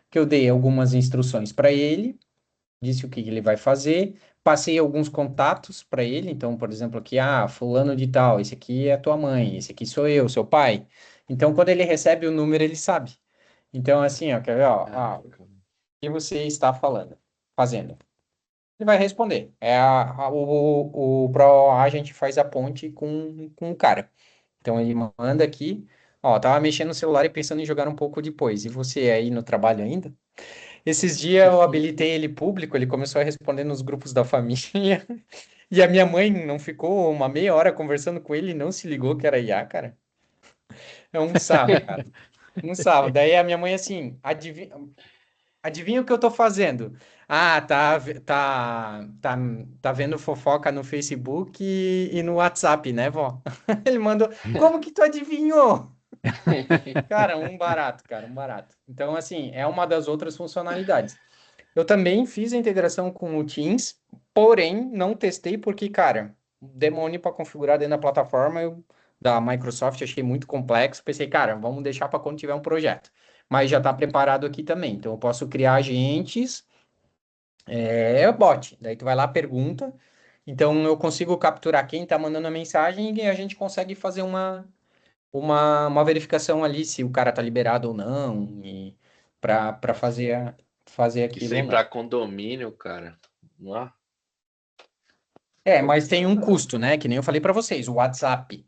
que eu dei algumas instruções para ele, disse o que ele vai fazer, passei alguns contatos para ele, então, por exemplo, aqui, fulano de tal, esse aqui é a tua mãe, esse aqui sou eu, seu pai. Então, quando ele recebe o número, ele sabe. Então, assim, ó, quer ver, ó, o Caraca. que você está fazendo? Ele vai responder. O Pro Agent faz a ponte com o cara. Então, ele manda aqui, Ó, tava mexendo no celular e pensando em jogar um pouco depois. E você aí no trabalho ainda? Esses dias eu habilitei ele público, ele começou a responder nos grupos da família. E a minha mãe não ficou uma meia hora conversando com ele e não se ligou que era IA, cara. É um sarro, cara. Um sarro. Daí a minha mãe assim, adivinha o que eu tô fazendo? Ah, tá vendo fofoca no Facebook e no WhatsApp, né, vó? Ele mandou, como que tu adivinhou? Cara, um barato, cara, um barato. Então, assim, é uma das outras funcionalidades. Eu também fiz a integração com o Teams, porém não testei porque, cara, demônio para configurar dentro da plataforma da Microsoft, achei muito complexo. Pensei, cara, vamos deixar para quando tiver um projeto. Mas já está preparado aqui também. Então eu posso criar agentes, bot. Daí tu vai lá, pergunta. Então eu consigo capturar quem está mandando a mensagem e a gente consegue fazer uma verificação ali se o cara tá liberado ou não, e para fazer Isso aquilo aí ou não. pra condomínio, cara. Não, Mas tem um custo, né? Que nem eu falei para vocês, o WhatsApp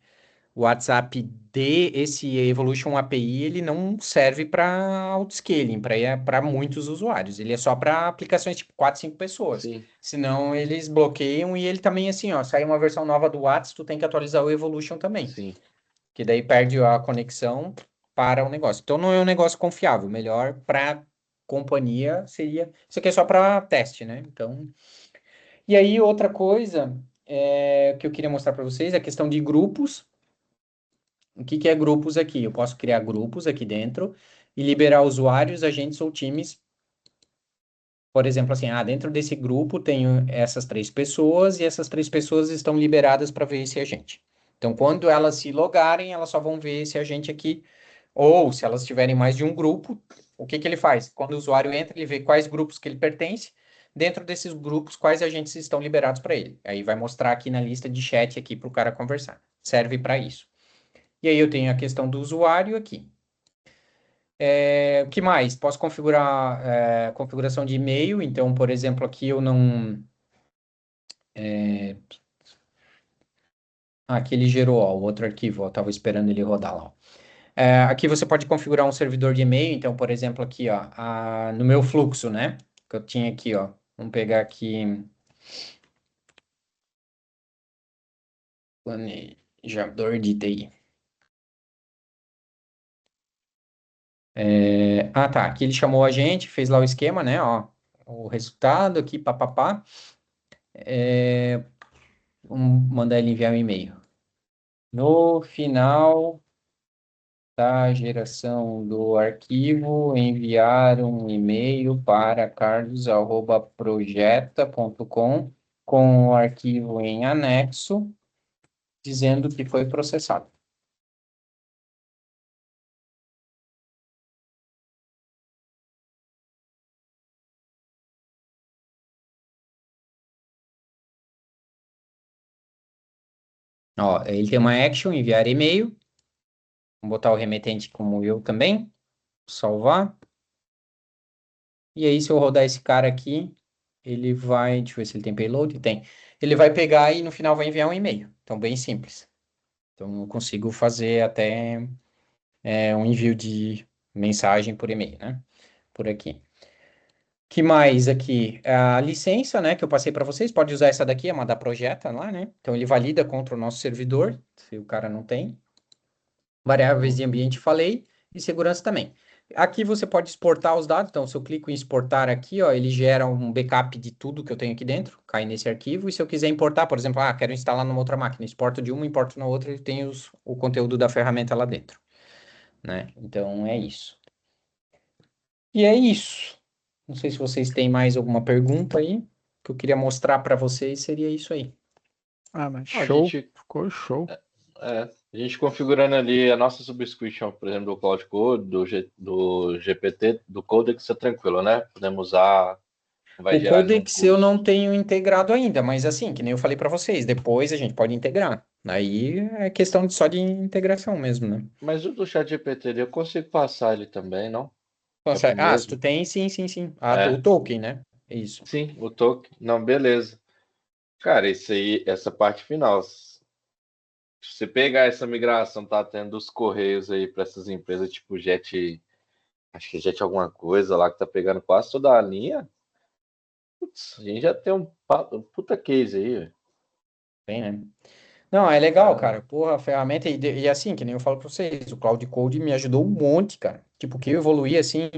de esse Evolution API, ele não serve para autoscaling, para muitos usuários. Ele é só para aplicações tipo 4, 5 pessoas. sim, Senão eles bloqueiam e ele também assim, ó, sai uma versão nova do WhatsApp, tu tem que atualizar o Evolution também, sim. que daí perde a conexão para o negócio. Então não é um negócio confiável. Melhor para companhia seria. Isso aqui é só para teste, né? Então. E aí, outra coisa que eu queria mostrar para vocês é a questão de grupos. O que que é grupos aqui? Eu posso criar grupos aqui dentro e liberar usuários, agentes ou times. Por exemplo, assim, dentro desse grupo tenho essas 3 pessoas e essas 3 pessoas estão liberadas para ver esse agente. Então, quando elas se logarem, elas só vão ver esse agente aqui. Ou, se elas tiverem mais de um grupo, o que que ele faz? Quando o usuário entra, ele vê quais grupos que ele pertence. Dentro desses grupos, quais agentes estão liberados para ele. Aí vai mostrar aqui na lista de chat aqui para o cara conversar. Serve para isso. E aí eu tenho a questão do usuário aqui. O que mais? Posso configurar configuração de e-mail. Então, por exemplo, aqui eu não. Aqui ele gerou, ó, o outro arquivo, ó, estava esperando ele rodar lá. Ó. Aqui você pode configurar um servidor de e-mail. Então, por exemplo, aqui, ó, no meu fluxo, né? Que eu tinha aqui, ó. Vamos pegar aqui. Planejador de TI. Tá. Aqui ele chamou a gente, fez lá o esquema, né? Ó, o resultado aqui, papapá. Vamos mandar ele enviar um e-mail. No final da geração do arquivo, enviar um e-mail para carlos@projeta.com com o arquivo em anexo, dizendo que foi processado. Ó, ele tem uma action, enviar e-mail. Vou botar o remetente como eu também. Salvar. E aí, se eu rodar esse cara aqui, ele vai. Deixa eu ver se ele tem payload. Tem. Ele vai pegar e no final vai enviar um e-mail. Então, bem simples. Então, eu consigo fazer até um envio de mensagem por e-mail, né? Por aqui. Que mais aqui? A licença, né, que eu passei para vocês. Pode usar essa daqui, é uma da Projeta lá, né? Então, ele valida contra o nosso servidor, se o cara não tem. Variáveis de ambiente, falei. E segurança também. Aqui você pode exportar os dados. Então, se eu clico em exportar aqui, ó, ele gera um backup de tudo que eu tenho aqui dentro, cai nesse arquivo. E se eu quiser importar, por exemplo, quero instalar numa outra máquina, exporto de uma, importo na outra e tem o conteúdo da ferramenta lá dentro, né? Então, é isso. E é isso. Não sei se vocês têm mais alguma pergunta aí. O que eu queria mostrar para vocês seria isso aí. Mas A show, gente, ficou show. a gente configurando ali a nossa subscription, por exemplo, do Cloud Code, do GPT, do Codex, é tranquilo, né? Podemos usar, não vai O gerar nenhum Codex eu não custo. tenho integrado ainda, mas assim, que nem eu falei para vocês, depois a gente pode integrar. Aí é questão só de integração mesmo, né? Mas o do ChatGPT ali eu consigo passar ele também, não? É Nossa, pro se tu mesmo? tem, sim, sim, sim. O É, token, né? Isso. sim, o token. Não, beleza. Cara, isso aí, essa parte final. Se você pegar essa migração, tá tendo dos Correios aí para essas empresas, tipo Jet, acho que Jet alguma coisa lá, que tá pegando quase toda a linha. Putz, a gente já tem um puta case aí, velho. Tem, né? Não, é legal, Ah, cara. Porra, a ferramenta. E assim, que nem eu falo pra vocês, o Cloud Code me ajudou um monte, cara. Tipo, que eu evoluí assim.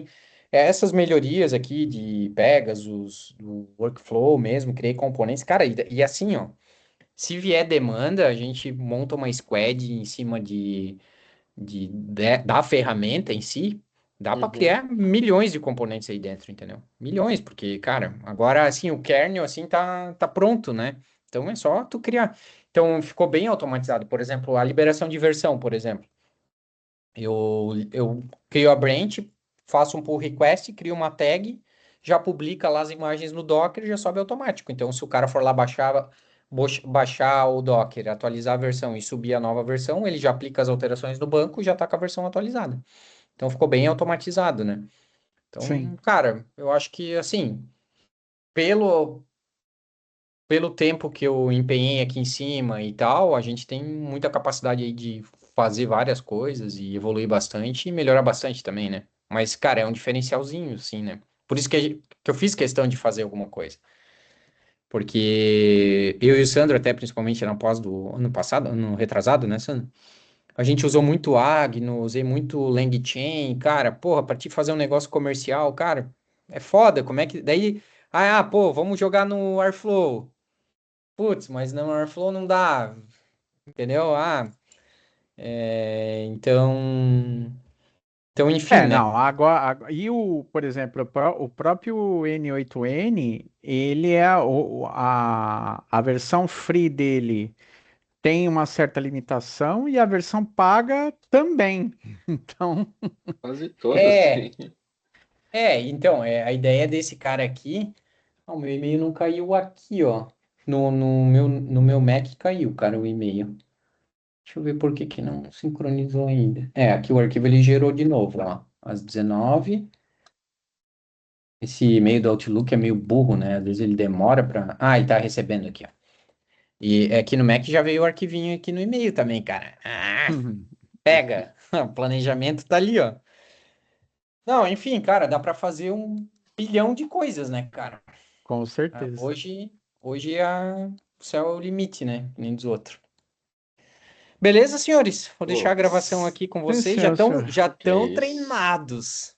Essas melhorias aqui de Pegasus, do workflow mesmo, criei componentes. Cara, e assim, ó. Se vier demanda, a gente monta uma squad em cima da ferramenta em si. Dá para uhum. criar milhões de componentes aí dentro, entendeu? Milhões, porque, cara, agora assim, o kernel assim tá pronto, né? Então é só tu criar. Então ficou bem automatizado. Por exemplo, a liberação de versão, por exemplo. Eu crio a branch, faço um pull request, crio uma tag, já publica lá as imagens no Docker e já sobe automático. Então, se o cara for lá baixar o Docker, atualizar a versão e subir a nova versão, ele já aplica as alterações no banco e já está com a versão atualizada. Então, ficou bem automatizado, né? Sim. Então, cara, eu acho que, assim, pelo, pelo tempo que eu empenhei aqui em cima e tal, a gente tem muita capacidade aí de fazer várias coisas e evoluir bastante e melhorar bastante também, né? Mas, cara, é um diferencialzinho, sim, né? Por isso que eu fiz questão de fazer alguma coisa. Porque eu e o Sandro, até principalmente na pós do ano passado, ano retrasado, né, Sandro? A gente usou muito Agno, usei muito LangChain, cara, porra, pra te fazer um negócio comercial, cara, é foda, como é que... Daí, pô, vamos jogar no Airflow. Putz, mas no Airflow não dá, entendeu? Então, enfim, né? Não, e por exemplo, o próprio N8N, ele é a versão free dele tem uma certa limitação e a versão paga também. Então, Quase todas É, têm. então, a ideia desse cara aqui, o meu e-mail não caiu aqui, ó. No meu Mac caiu, cara, o e-mail. Deixa eu ver por que que não sincronizou ainda. Aqui o arquivo ele gerou de novo, ó, às 19. Esse e-mail do Outlook é meio burro, né? Às vezes ele demora pra. Ele tá recebendo aqui, ó. E aqui no Mac já veio o arquivinho aqui no e-mail também, cara. Pega! O planejamento tá ali, ó. Não, enfim, cara, dá pra fazer um bilhão de coisas, né, cara? com Ah, certeza. hoje o céu é o limite, né? Nem dos outros. Beleza, senhores? Vou deixar a Pô, gravação aqui com Sim, vocês. Já senhor, estão senhor. já que é tão isso. treinados.